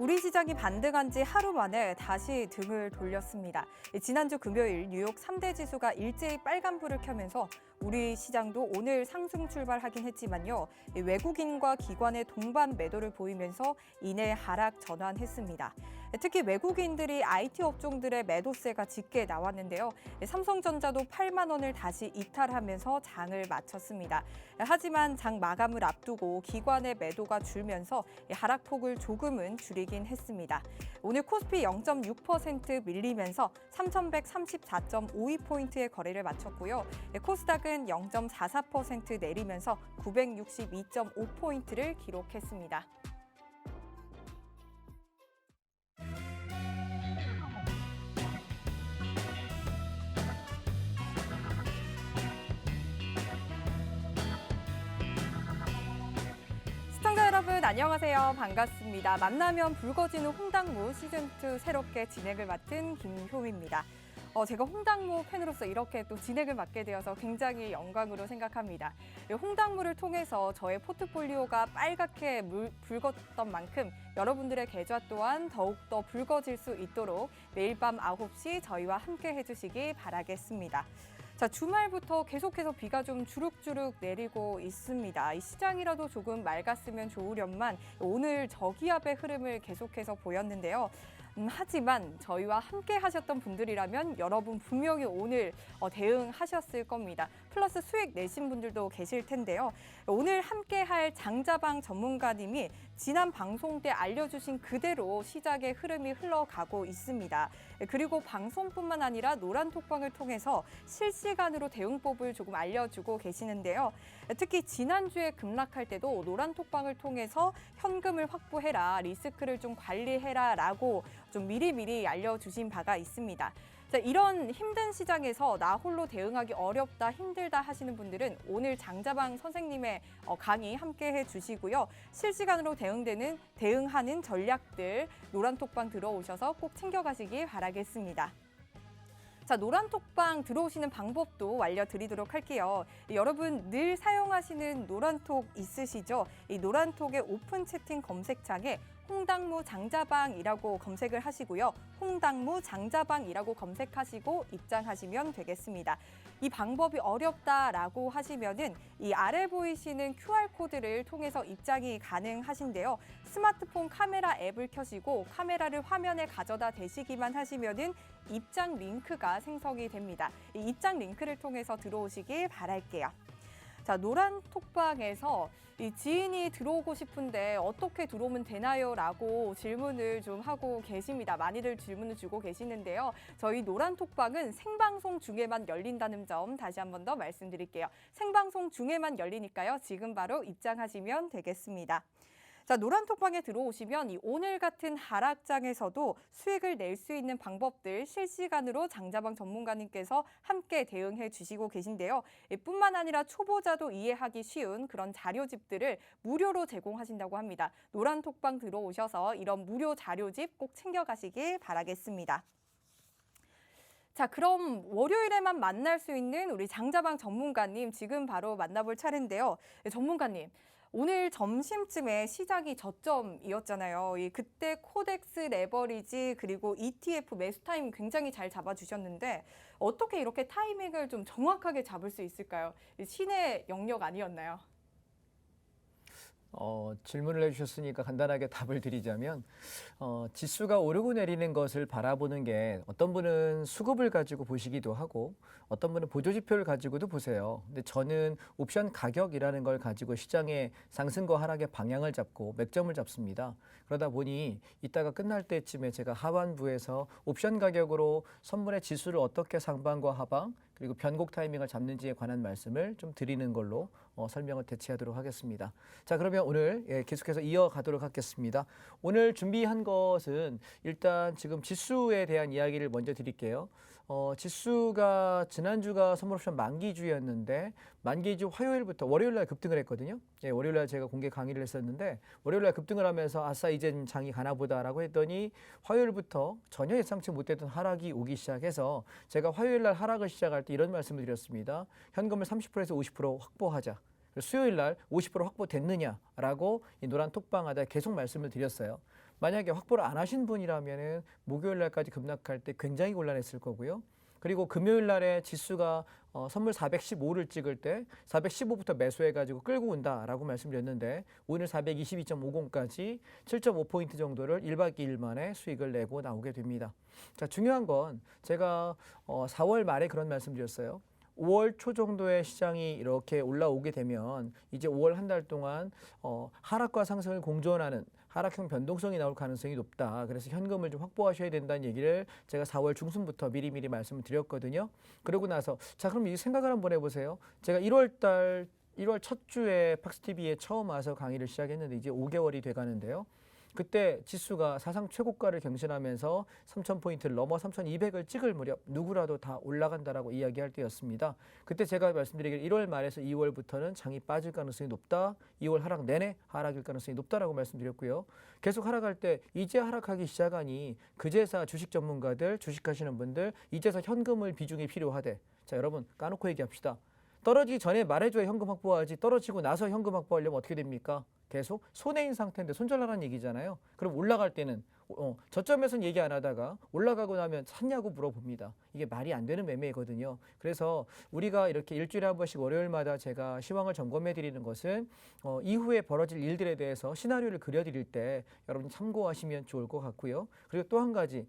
우리 시장이 반등한 지 하루 만에 다시 등을 돌렸습니다. 지난주 금요일 뉴욕 3대 지수가 일제히 빨간불을 켜면서 우리 시장도 오늘 상승 출발하긴 했지만요. 외국인과 기관의 동반 매도를 보이면서 이내 하락 전환했습니다. 특히 외국인들이 IT 업종들의 매도세가 짙게 나왔는데요. 삼성전자도 8만 원을 다시 이탈하면서 장을 마쳤습니다. 하지만 장 마감을 앞두고 기관의 매도가 줄면서 하락폭을 조금은 줄이긴 했습니다. 오늘 코스피 0.6% 밀리면서 3,134.52포인트의 거래를 마쳤고요. 코스닥은 0.44% 내리면서 962.5포인트를 기록했습니다. 시청자 여러분 안녕하세요. 반갑습니다. 만나면 붉어지는 홍당무 시즌2 새롭게 진행을 맡은 김효미입니다. 제가 홍당무 팬으로서 이렇게 또 진행을 맡게 되어서 굉장히 영광으로 생각합니다. 홍당무를 통해서 저의 포트폴리오가 빨갛게 붉었던 만큼 여러분들의 계좌 또한 더욱더 붉어질 수 있도록 매일 밤 9시 저희와 함께 해주시기 바라겠습니다. 자, 주말부터 계속해서 비가 좀 주룩주룩 내리고 있습니다. 이 시장이라도 조금 맑았으면 좋으련만 오늘 저기압의 흐름을 계속해서 보였는데요. 하지만 저희와 함께 하셨던 분들이라면 여러분 분명히 오늘 대응하셨을 겁니다. 플러스 수익 내신 분들도 계실 텐데요. 오늘 함께 할 장자방 전문가님이 지난 방송 때 알려주신 그대로 시장의 흐름이 흘러가고 있습니다. 그리고 방송뿐만 아니라 노란톡방을 통해서 실시간으로 대응법을 조금 알려주고 계시는데요. 특히 지난주에 급락할 때도 노란톡방을 통해서 현금을 확보해라, 리스크를 좀 관리해라 라고 좀 미리미리 알려주신 바가 있습니다. 자, 이런 힘든 시장에서 나 홀로 대응하기 어렵다, 힘들다 하시는 분들은 오늘 장자방 선생님의 강의 함께 해주시고요. 실시간으로 대응하는 전략들 노란톡방 들어오셔서 꼭 챙겨가시기 바라겠습니다. 자, 노란톡방 들어오시는 방법도 알려드리도록 할게요. 여러분 늘 사용하시는 노란톡 있으시죠? 이 노란톡의 오픈 채팅 검색창에 홍당무 장자방이라고 검색을 하시고요. 홍당무 장자방이라고 검색하시고 입장하시면 되겠습니다. 이 방법이 어렵다라고 하시면은 이 아래 보이시는 QR코드를 통해서 입장이 가능하신데요. 스마트폰 카메라 앱을 켜시고 카메라를 화면에 가져다 대시기만 하시면은 입장 링크가 생성이 됩니다. 이 입장 링크를 통해서 들어오시길 바랄게요. 자, 노란톡방에서 이 지인이 들어오고 싶은데 어떻게 들어오면 되나요? 라고 질문을 좀 하고 계십니다. 많이들 질문을 주고 계시는데요. 저희 노란톡방은 생방송 중에만 열린다는 점 다시 한 번 더 말씀드릴게요. 생방송 중에만 열리니까요. 지금 바로 입장하시면 되겠습니다. 자, 노란톡방에 들어오시면 이 오늘 같은 하락장에서도 수익을 낼 수 있는 방법들 실시간으로 장자방 전문가님께서 함께 대응해 주시고 계신데요. 뿐만 아니라 초보자도 이해하기 쉬운 그런 자료집들을 무료로 제공하신다고 합니다. 노란톡방 들어오셔서 이런 무료 자료집 꼭 챙겨가시길 바라겠습니다. 자, 그럼 월요일에만 만날 수 있는 우리 장자방 전문가님 지금 바로 만나볼 차례인데요. 전문가님. 오늘 점심쯤에 시장이 저점이었잖아요. 그때 코덱스 레버리지 그리고 ETF 매수 타이밍 굉장히 잘 잡아주셨는데 어떻게 이렇게 타이밍을 좀 정확하게 잡을 수 있을까요? 신의 영역 아니었나요? 질문을 해주셨으니까 간단하게 답을 드리자면 지수가 오르고 내리는 것을 바라보는 게 어떤 분은 수급을 가지고 보시기도 하고 어떤 분은 보조지표를 가지고도 보세요. 근데 저는 옵션 가격이라는 걸 가지고 시장의 상승과 하락의 방향을 잡고 맥점을 잡습니다. 그러다 보니 이따가 끝날 때쯤에 제가 하반부에서 옵션 가격으로 선물의 지수를 어떻게 상방과 하방 그리고 변곡 타이밍을 잡는지에 관한 말씀을 좀 드리는 걸로 설명을 대체하도록 하겠습니다. 자, 그러면 오늘 계속해서 이어가도록 하겠습니다. 오늘 준비한 것은 일단 지금 지수에 대한 이야기를 먼저 드릴게요. 지수가 지난주가 선물옵션 만기주였는데 만기주 화요일부터 월요일날 급등을 했거든요. 월요일날 제가 공개 강의를 했었는데 월요일날 급등을 하면서 아싸 이젠 장이 가나 보다라고 했더니 화요일부터 전혀 예상치 못했던 하락이 오기 시작해서 제가 화요일날 하락을 시작할 때 이런 말씀을 드렸습니다. 현금을 30%에서 50% 확보하자. 수요일 날 50% 확보됐느냐라고 이 노란 톡방하다 계속 말씀을 드렸어요. 만약에 확보를 안 하신 분이라면은 목요일 날까지 급락할 때 굉장히 곤란했을 거고요. 그리고 금요일 날에 지수가 선물 415를 찍을 때 415부터 매수해가지고 끌고 온다라고 말씀드렸는데 오늘 422.50까지 7.5포인트 정도를 1박 2일 만에 수익을 내고 나오게 됩니다. 자, 중요한 건 제가 4월 말에 그런 말씀드렸어요. 5월 초 정도에 시장이 이렇게 올라오게 되면 이제 5월 한 달 동안 하락과 상승을 공존하는 하락형 변동성이 나올 가능성이 높다. 그래서 현금을 좀 확보하셔야 된다는 얘기를 제가 4월 중순부터 미리미리 말씀을 드렸거든요. 그러고 나서 자, 그럼 이 생각을 한번 해보세요. 제가 1월 첫 주에 팍스TV에 처음 와서 강의를 시작했는데 이제 5개월이 돼가는데요. 그때 지수가 사상 최고가를 경신하면서 3,000포인트를 넘어 3,200을 찍을 무렵 누구라도 다 올라간다라고 이야기할 때였습니다. 그때 제가 말씀드리길 1월 말에서 2월부터는 장이 빠질 가능성이 높다. 2월 하락 내내 하락일 가능성이 높다라고 말씀드렸고요. 계속 하락할 때 이제 하락하기 시작하니 그제서 주식 전문가들, 주식하시는 분들 이제서 현금을 비중이 필요하대. 자, 여러분 까놓고 얘기합시다. 떨어지기 전에 말해줘야 현금 확보하지 떨어지고 나서 현금 확보하려면 어떻게 됩니까? 계속 손해인 상태인데 손절하라는 얘기잖아요. 그럼 올라갈 때는 저점에서는 얘기 안 하다가 올라가고 나면 샀냐고 물어봅니다. 이게 말이 안 되는 매매거든요. 그래서 우리가 이렇게 일주일에 한 번씩 월요일마다 제가 시황을 점검해 드리는 것은 이후에 벌어질 일들에 대해서 시나리오를 그려드릴 때 여러분 참고하시면 좋을 것 같고요. 그리고 또 한 가지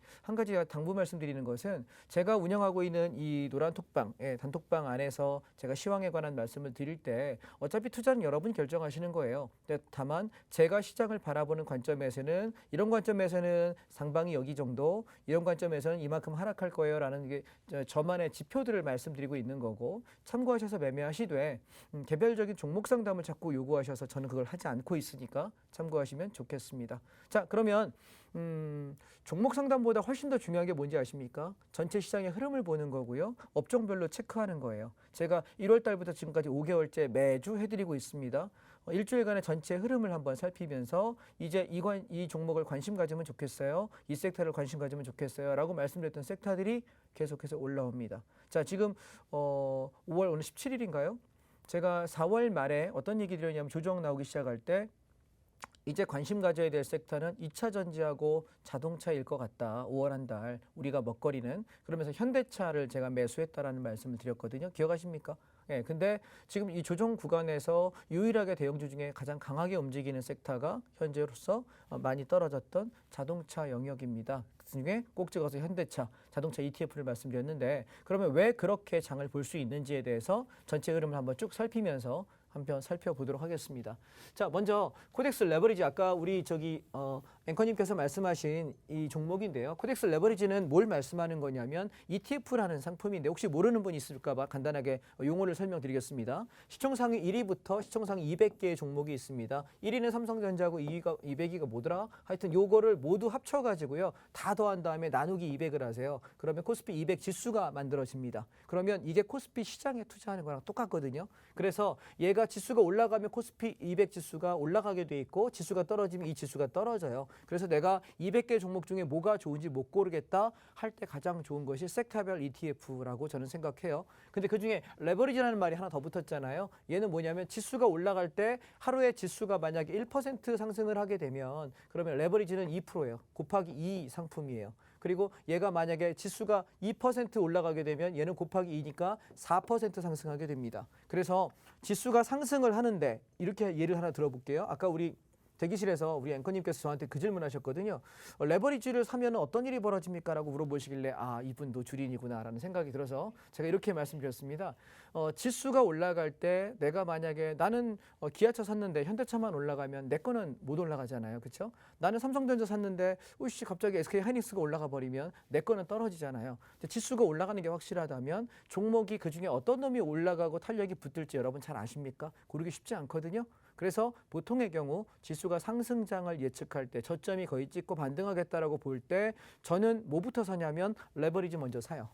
당부 말씀드리는 것은 제가 운영하고 있는 이 노란 톡방, 단톡방 안에서 제가 시황에 관한 말씀을 드릴 때 어차피 투자는 여러분이 결정하시는 거예요. 다만 제가 시장을 바라보는 관점에서는 이런 관점에서는 상방이 여기 정도, 이런 관점에서는 이만큼 하락할 거예요 라는 게 저만의 지표들을 말씀드리고 있는 거고 참고하셔서 매매하시되 개별적인 종목 상담을 자꾸 요구하셔서 저는 그걸 하지 않고 있으니까 참고하시면 좋겠습니다. 자, 그러면 종목 상담보다 훨씬 더 중요한 게 뭔지 아십니까? 전체 시장의 흐름을 보는 거고요. 업종별로 체크하는 거예요. 제가 1월 달부터 지금까지 5개월째 매주 해드리고 있습니다. 일주일간의 전체 흐름을 한번 살피면서 이제 이 종목을 관심 가지면 좋겠어요. 이 섹터를 관심 가지면 좋겠어요. 라고 말씀드렸던 섹터들이 계속해서 올라옵니다. 자, 지금 5월 오늘 17일인가요? 제가 4월 말에 어떤 얘기 드렸냐면 조정 나오기 시작할 때 이제 관심 가져야 될 섹터는 2차 전지하고 자동차일 것 같다. 5월 한 달 우리가 먹거리는 그러면서 현대차를 제가 매수했다라는 말씀을 드렸거든요. 기억하십니까? 예, 근데 지금 이 조정 구간에서 유일하게 대형주 중에 가장 강하게 움직이는 섹터가 현재로서 많이 떨어졌던 자동차 영역입니다. 그 중에 꼭 찍어서 현대차, 자동차 ETF를 말씀드렸는데 그러면 왜 그렇게 장을 볼 수 있는지에 대해서 전체 흐름을 한번 쭉 살피면서 한편 살펴보도록 하겠습니다. 자, 먼저 코덱스 레버리지 아까 우리 앵커님께서 말씀하신 이 종목인데요. 코덱스 레버리지는 뭘 말씀하는 거냐면 ETF라는 상품인데 혹시 모르는 분이 있을까 봐 간단하게 용어를 설명드리겠습니다. 시총상위 1위부터 시총상위 200개의 종목이 있습니다. 1위는 삼성전자고 200위가 뭐더라? 하여튼 요거를 모두 합쳐가지고요. 다 더한 다음에 나누기 200을 하세요. 그러면 코스피 200 지수가 만들어집니다. 그러면 이게 코스피 시장에 투자하는 거랑 똑같거든요. 그래서 얘가 지수가 올라가면 코스피 200 지수가 올라가게 돼 있고 지수가 떨어지면 이 지수가 떨어져요. 그래서 내가 200개 종목 중에 뭐가 좋은지 못 고르겠다 할 때 가장 좋은 것이 섹터별 ETF라고 저는 생각해요. 근데 그중에 레버리지라는 말이 하나 더 붙었잖아요. 얘는 뭐냐면 지수가 올라갈 때 하루에 지수가 만약에 1% 상승을 하게 되면 그러면 레버리지는 2%예요. 곱하기 2 상품이에요. 그리고 얘가 만약에 지수가 2% 올라가게 되면 얘는 곱하기 2니까 4% 상승하게 됩니다. 그래서 지수가 상승을 하는데 이렇게 예를 하나 들어볼게요. 아까 우리 대기실에서 우리 앵커님께서 저한테 그 질문 하셨거든요. 레버리지를 사면 어떤 일이 벌어집니까? 라고 물어보시길래 아, 이분도 주린이구나 라는 생각이 들어서 제가 이렇게 말씀드렸습니다. 지수가 올라갈 때 내가 만약에 나는 기아차 샀는데 현대차만 올라가면 내 거는 못 올라가잖아요. 그렇죠? 나는 삼성전자 샀는데 우씨 갑자기 SK 하이닉스가 올라가 버리면 내 거는 떨어지잖아요. 지수가 올라가는 게 확실하다면 종목이 그중에 어떤 놈이 올라가고 탄력이 붙을지 여러분 잘 아십니까? 고르기 쉽지 않거든요. 그래서 보통의 경우 지수가 상승장을 예측할 때 저점이 거의 찍고 반등하겠다라고 볼 때 저는 뭐부터 사냐면 레버리지 먼저 사요.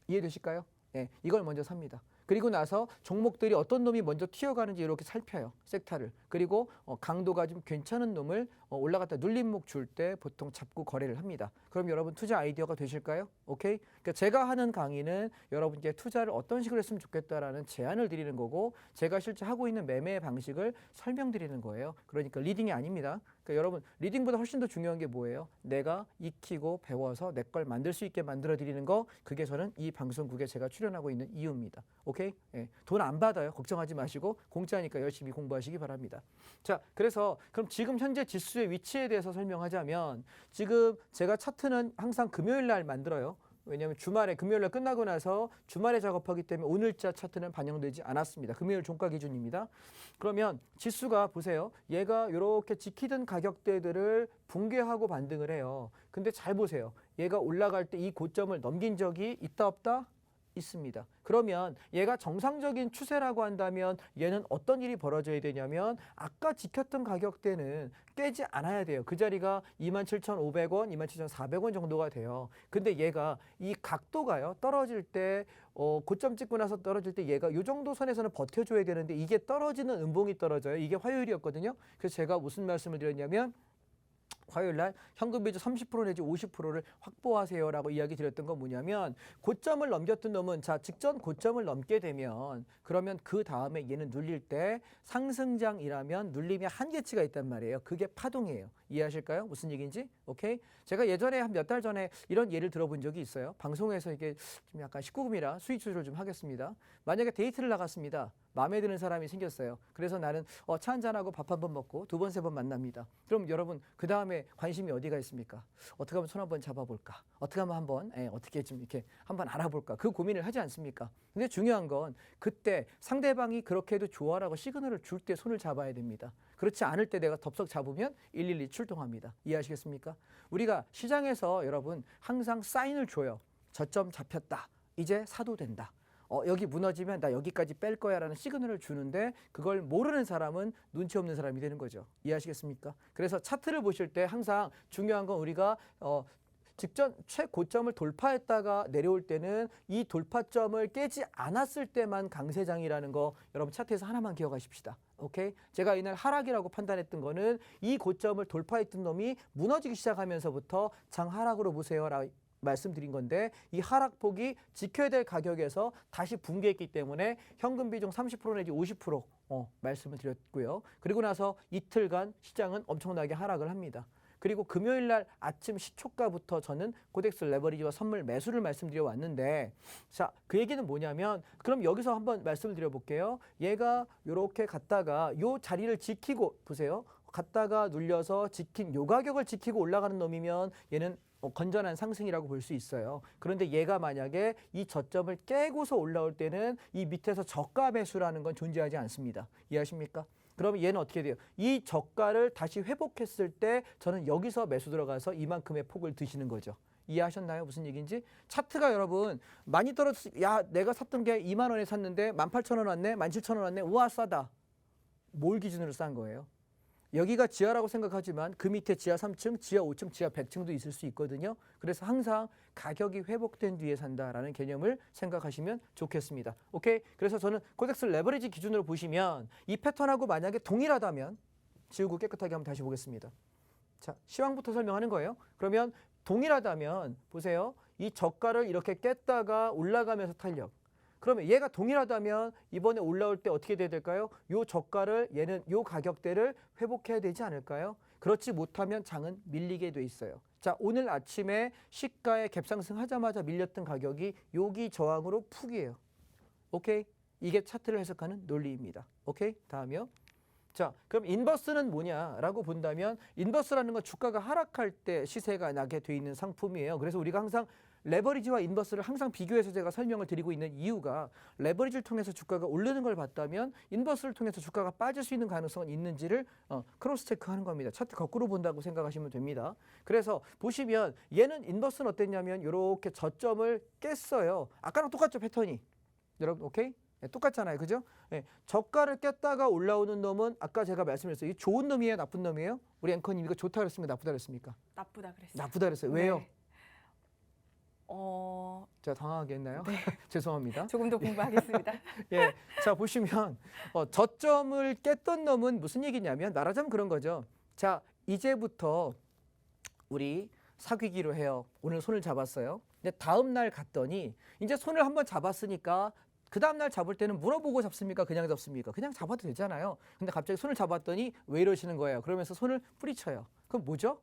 이해되실까요? 네, 이걸 먼저 삽니다. 그리고 나서 종목들이 어떤 놈이 먼저 튀어가는지 이렇게 살펴요. 섹터를. 그리고 강도가 좀 괜찮은 놈을 올라갔다 눌림목 줄 때 보통 잡고 거래를 합니다. 그럼 여러분 투자 아이디어가 되실까요? 오케이? 그러니까 제가 하는 강의는 여러분께 투자를 어떤 식으로 했으면 좋겠다라는 제안을 드리는 거고 제가 실제 하고 있는 매매 방식을 설명드리는 거예요. 그러니까 리딩이 아닙니다. 그러니까 여러분 리딩보다 훨씬 더 중요한 게 뭐예요? 내가 익히고 배워서 내 걸 만들 수 있게 만들어 드리는 거 그게 저는 이 방송국에 제가 출연하고 있는 이유입니다. 오케이? 예, 돈 안 받아요. 걱정하지 마시고 공짜니까 열심히 공부하시기 바랍니다. 자, 그래서 그럼 지금 현재 지수의 위치에 대해서 설명하자면 지금 제가 차트는 항상 금요일 날 만들어요. 왜냐하면 주말에 금요일 날 끝나고 나서 주말에 작업하기 때문에 오늘자 차트는 반영되지 않았습니다. 금요일 종가 기준입니다. 그러면 지수가 보세요. 얘가 이렇게 지키던 가격대들을 붕괴하고 반등을 해요. 근데 잘 보세요. 얘가 올라갈 때 이 고점을 넘긴 적이 있다 없다? 있습니다. 그러면 얘가 정상적인 추세라고 한다면 얘는 어떤 일이 벌어져야 되냐면 아까 지켰던 가격대는 깨지 않아야 돼요. 그 자리가 27,500원, 27,400원 정도가 돼요. 근데 얘가 이 각도가요. 떨어질 때 고점 찍고 나서 떨어질 때 얘가 이 정도 선에서는 버텨줘야 되는데 이게 떨어지는 음봉이 떨어져요. 이게 화요일이었거든요. 그래서 제가 무슨 말씀을 드렸냐면 화요일 날 현금 비중 30% 내지 50%를 확보하세요라고 이야기 드렸던 건 뭐냐면 고점을 넘겼던 놈은 자 직전 고점을 넘게 되면 그러면 그 다음에 얘는 눌릴 때 상승장이라면 눌림의 한계치가 있단 말이에요. 그게 파동이에요. 이해하실까요? 무슨 얘기인지? 오케이? 제가 예전에 한 몇 달 전에 이런 예를 들어본 적이 있어요. 방송에서 이게 좀 약간 19금이라 수익 조절 좀 하겠습니다. 만약에 데이트를 나갔습니다. 마음에 드는 사람이 생겼어요. 그래서 나는 차 한잔하고 밥 한 번 먹고 두 번, 세 번 만납니다. 그럼 여러분 그 다음에 관심이 어디가 있습니까? 어떻게 하면 손 한번 잡아볼까? 어떻게 하면 한번 어떻게 좀 이렇게 한번 알아볼까? 그 고민을 하지 않습니까? 근데 중요한 건 그때 상대방이 그렇게 해도 좋아라고 시그널을 줄 때 손을 잡아야 됩니다. 그렇지 않을 때 내가 덥석 잡으면 112 출동합니다. 이해하시겠습니까? 우리가 시장에서 여러분 항상 사인을 줘요. 저점 잡혔다. 이제 사도 된다. 여기 무너지면 나 여기까지 뺄 거야 라는 시그널을 주는데 그걸 모르는 사람은 눈치 없는 사람이 되는 거죠. 이해하시겠습니까? 그래서 차트를 보실 때 항상 중요한 건 우리가 직전 최고점을 돌파했다가 내려올 때는 이 돌파점을 깨지 않았을 때만 강세장이라는 거 여러분 차트에서 하나만 기억하십시다. 오케이? 제가 이날 하락이라고 판단했던 거는 이 고점을 돌파했던 놈이 무너지기 시작하면서부터 장 하락으로 보세요 라고 말씀드린 건데 이 하락폭이 지켜야 될 가격에서 다시 붕괴했기 때문에 현금 비중 30% 내지 50% 말씀을 드렸고요. 그리고 나서 이틀간 시장은 엄청나게 하락을 합니다. 그리고 금요일 날 아침 시초가부터 저는 코덱스 레버리지와 선물 매수를 말씀드려 왔는데 자, 그 얘기는 뭐냐면 그럼 여기서 한번 말씀을 드려 볼게요. 얘가 이렇게 갔다가 요 자리를 지키고 보세요. 갔다가 눌려서 지킨 요 가격을 지키고 올라가는 놈이면 얘는 건전한 상승이라고 볼 수 있어요. 그런데 얘가 만약에 이 저점을 깨고서 올라올 때는 이 밑에서 저가 매수라는 건 존재하지 않습니다. 이해하십니까? 그러면 얘는 어떻게 돼요? 이 저가를 다시 회복했을 때 저는 여기서 매수 들어가서 이만큼의 폭을 드시는 거죠. 이해하셨나요? 무슨 얘기인지? 차트가 여러분 많이 떨어졌어. 야, 내가 샀던 게 2만 원에 샀는데 18,000원 왔네? 17,000원 왔네? 우와 싸다. 뭘 기준으로 싼 거예요? 여기가 지하라고 생각하지만 그 밑에 지하 3층, 지하 5층, 지하 100층도 있을 수 있거든요. 그래서 항상 가격이 회복된 뒤에 산다라는 개념을 생각하시면 좋겠습니다. 오케이? 그래서 저는 코덱스 레버리지 기준으로 보시면 이 패턴하고 만약에 동일하다면 지우고 깨끗하게 한번 다시 보겠습니다. 자, 시황부터 설명하는 거예요. 그러면 동일하다면 보세요. 이 저가를 이렇게 깼다가 올라가면서 탄력. 그러면 얘가 동일하다면 이번에 올라올 때 어떻게 돼야 될까요? 요 저가를 얘는 요 가격대를 회복해야 되지 않을까요? 그렇지 못하면 장은 밀리게 돼 있어요. 자, 오늘 아침에 시가에 갭상승 하자마자 밀렸던 가격이 여기 저항으로 푹이에요. 오케이? 이게 차트를 해석하는 논리입니다. 오케이? 다음이요. 자, 그럼 인버스는 뭐냐라고 본다면 인버스라는 건 주가가 하락할 때 시세가 나게 돼 있는 상품이에요. 그래서 우리가 항상 레버리지와 인버스를 항상 비교해서 제가 설명을 드리고 있는 이유가 레버리지를 통해서 주가가 오르는 걸 봤다면 인버스를 통해서 주가가 빠질 수 있는 가능성은 있는지를 크로스 체크하는 겁니다. 차트 거꾸로 본다고 생각하시면 됩니다. 그래서 보시면 얘는 인버스는 어땠냐면 이렇게 저점을 깼어요. 아까랑 똑같죠 패턴이. 여러분 오케이? 네, 똑같잖아요. 그죠? 네, 저가를 깼다가 올라오는 놈은 아까 제가 말씀드렸어요. 이 좋은 놈이에요? 나쁜 놈이에요? 우리 앵커님 이거 좋다 그랬습니까? 나쁘다 그랬습니까? 나쁘다 그랬어요. 나쁘다 그랬어요. 왜요? 네. 제가 당황하게 했나요? 죄송합니다. 조금 더 공부하겠습니다. 예, 자 보시면 저점을 깼던 놈은 무슨 얘기냐면 말하자면 그런 거죠. 자 이제부터 우리 사귀기로 해요. 오늘 손을 잡았어요. 근데 다음 날 갔더니 이제 손을 한번 잡았으니까 그 다음 날 잡을 때는 물어보고 잡습니까? 그냥 잡습니까? 그냥 잡아도 되잖아요. 근데 갑자기 손을 잡았더니 왜 이러시는 거예요? 그러면서 손을 뿌리쳐요. 그럼 뭐죠?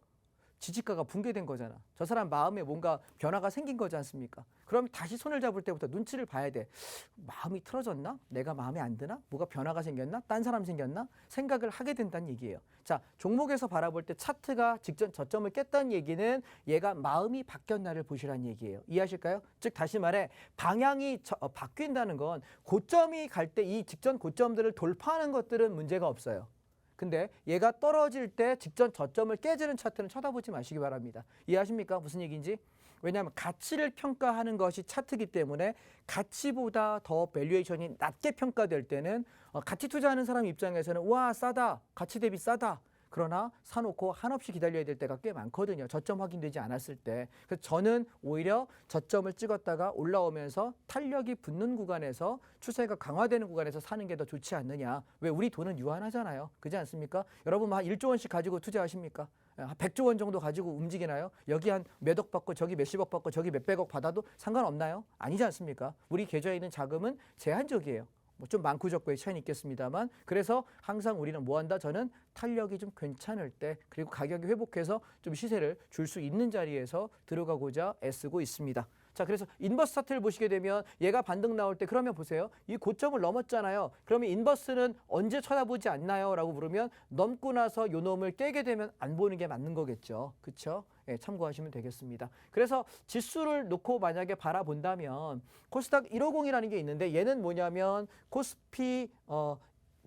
지지가가 붕괴된 거잖아. 저 사람 마음에 뭔가 변화가 생긴 거지 않습니까? 그럼 다시 손을 잡을 때부터 눈치를 봐야 돼. 마음이 틀어졌나? 내가 마음에 안 드나? 뭐가 변화가 생겼나? 딴 사람 생겼나? 생각을 하게 된다는 얘기예요. 자, 종목에서 바라볼 때 차트가 직전 저점을 깼다는 얘기는 얘가 마음이 바뀌었나를 보시라는 얘기예요. 이해하실까요? 즉 다시 말해 방향이 바뀐다는 건 고점이 갈 때 이 직전 고점들을 돌파하는 것들은 문제가 없어요. 근데 얘가 떨어질 때 직전 저점을 깨지는 차트는 쳐다보지 마시기 바랍니다. 이해하십니까? 무슨 얘기인지? 왜냐하면 가치를 평가하는 것이 차트이기 때문에 가치보다 더 밸류에이션이 낮게 평가될 때는 가치 투자하는 사람 입장에서는 와 싸다, 가치 대비 싸다. 그러나 사놓고 한없이 기다려야 될 때가 꽤 많거든요. 저점 확인되지 않았을 때. 그래서 저는 오히려 저점을 찍었다가 올라오면서 탄력이 붙는 구간에서 추세가 강화되는 구간에서 사는 게 더 좋지 않느냐. 왜 우리 돈은 유한하잖아요. 그렇지 않습니까? 여러분 한 1조 원씩 가지고 투자하십니까? 한 100조 원 정도 가지고 움직이나요? 여기 한 몇억 받고 저기 몇십억 받고 저기 몇백억 받아도 상관없나요? 아니지 않습니까? 우리 계좌에 있는 자금은 제한적이에요. 뭐 좀 많고 적고의 차이는 있겠습니다만 그래서 항상 우리는 뭐 한다? 저는 탄력이 좀 괜찮을 때 그리고 가격이 회복해서 좀 시세를 줄 수 있는 자리에서 들어가고자 애쓰고 있습니다. 자, 그래서 인버스 차트를 보시게 되면 얘가 반등 나올 때 그러면 보세요. 이 고점을 넘었잖아요. 그러면 인버스는 언제 쳐다보지 않나요? 라고 물으면 넘고 나서 요 놈을 깨게 되면 안 보는 게 맞는 거겠죠. 그렇죠? 예, 참고하시면 되겠습니다. 그래서 지수를 놓고 만약에 바라본다면 코스닥 150이라는 게 있는데 얘는 뭐냐면 코스피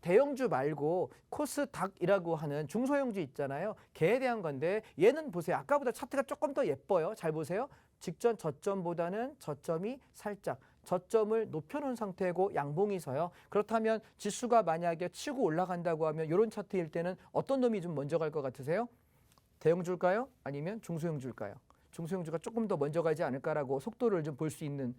대형주 말고 코스닥이라고 하는 중소형주 있잖아요. 걔에 대한 건데 얘는 보세요. 아까보다 차트가 조금 더 예뻐요. 잘 보세요. 직전 저점보다는 저점이 살짝 저점을 높여놓은 상태고 양봉이 서요. 그렇다면 지수가 만약에 치고 올라간다고 하면 이런 차트일 때는 어떤 놈이 좀 먼저 갈 것 같으세요? 대형주일까요? 아니면 중소형주일까요? 중소형주가 조금 더 먼저 가지 않을까라고 속도를 좀 볼 수 있는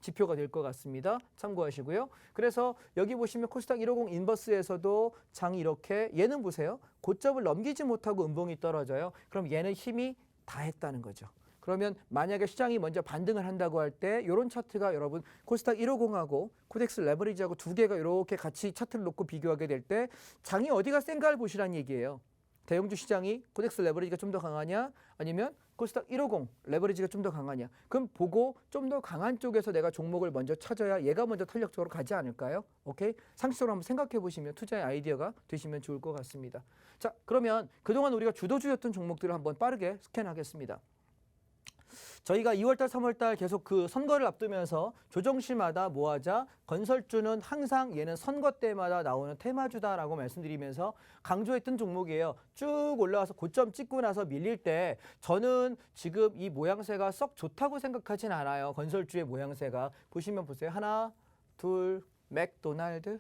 지표가 될 것 같습니다. 참고하시고요. 그래서 여기 보시면 코스닥 150 인버스에서도 장이 이렇게 얘는 보세요. 고점을 넘기지 못하고 음봉이 떨어져요. 그럼 얘는 힘이 다했다는 거죠. 그러면 만약에 시장이 먼저 반등을 한다고 할 때 이런 차트가 여러분 코스닥 150하고 코덱스 레버리지하고 두 개가 이렇게 같이 차트를 놓고 비교하게 될 때 장이 어디가 센가를 보시라는 얘기예요. 대형주 시장이 코덱스 레버리지가 좀 더 강하냐 아니면 코스닥 150 레버리지가 좀 더 강하냐. 그럼 보고 좀 더 강한 쪽에서 내가 종목을 먼저 찾아야 얘가 먼저 탄력적으로 가지 않을까요? 오케이? 상식적으로 한번 생각해 보시면 투자의 아이디어가 되시면 좋을 것 같습니다. 자, 그러면 그동안 우리가 주도주였던 종목들을 한번 빠르게 스캔하겠습니다. 저희가 2월달, 3월달 계속 그 선거를 앞두면서 조정시마다 뭐하자 건설주는 항상 얘는 선거 때마다 나오는 테마주다라고 말씀드리면서 강조했던 종목이에요. 쭉 올라와서 고점 찍고 나서 밀릴 때 저는 지금 이 모양새가 썩 좋다고 생각하진 않아요. 건설주의 모양새가. 보시면 보세요. 하나, 둘, 맥도날드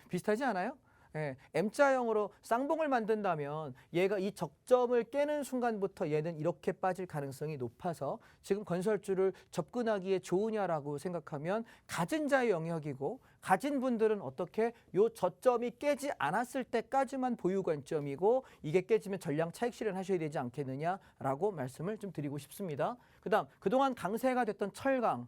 비슷하지 않아요? 예, M자형으로 쌍봉을 만든다면 얘가 이 적점을 깨는 순간부터 얘는 이렇게 빠질 가능성이 높아서 지금 건설주를 접근하기에 좋으냐라고 생각하면 가진 자의 영역이고 가진 분들은 어떻게 요 저점이 깨지 않았을 때까지만 보유 관점이고 이게 깨지면 전량 차익 실현하셔야 되지 않겠느냐라고 말씀을 좀 드리고 싶습니다. 그다음 그동안 강세가 됐던 철강,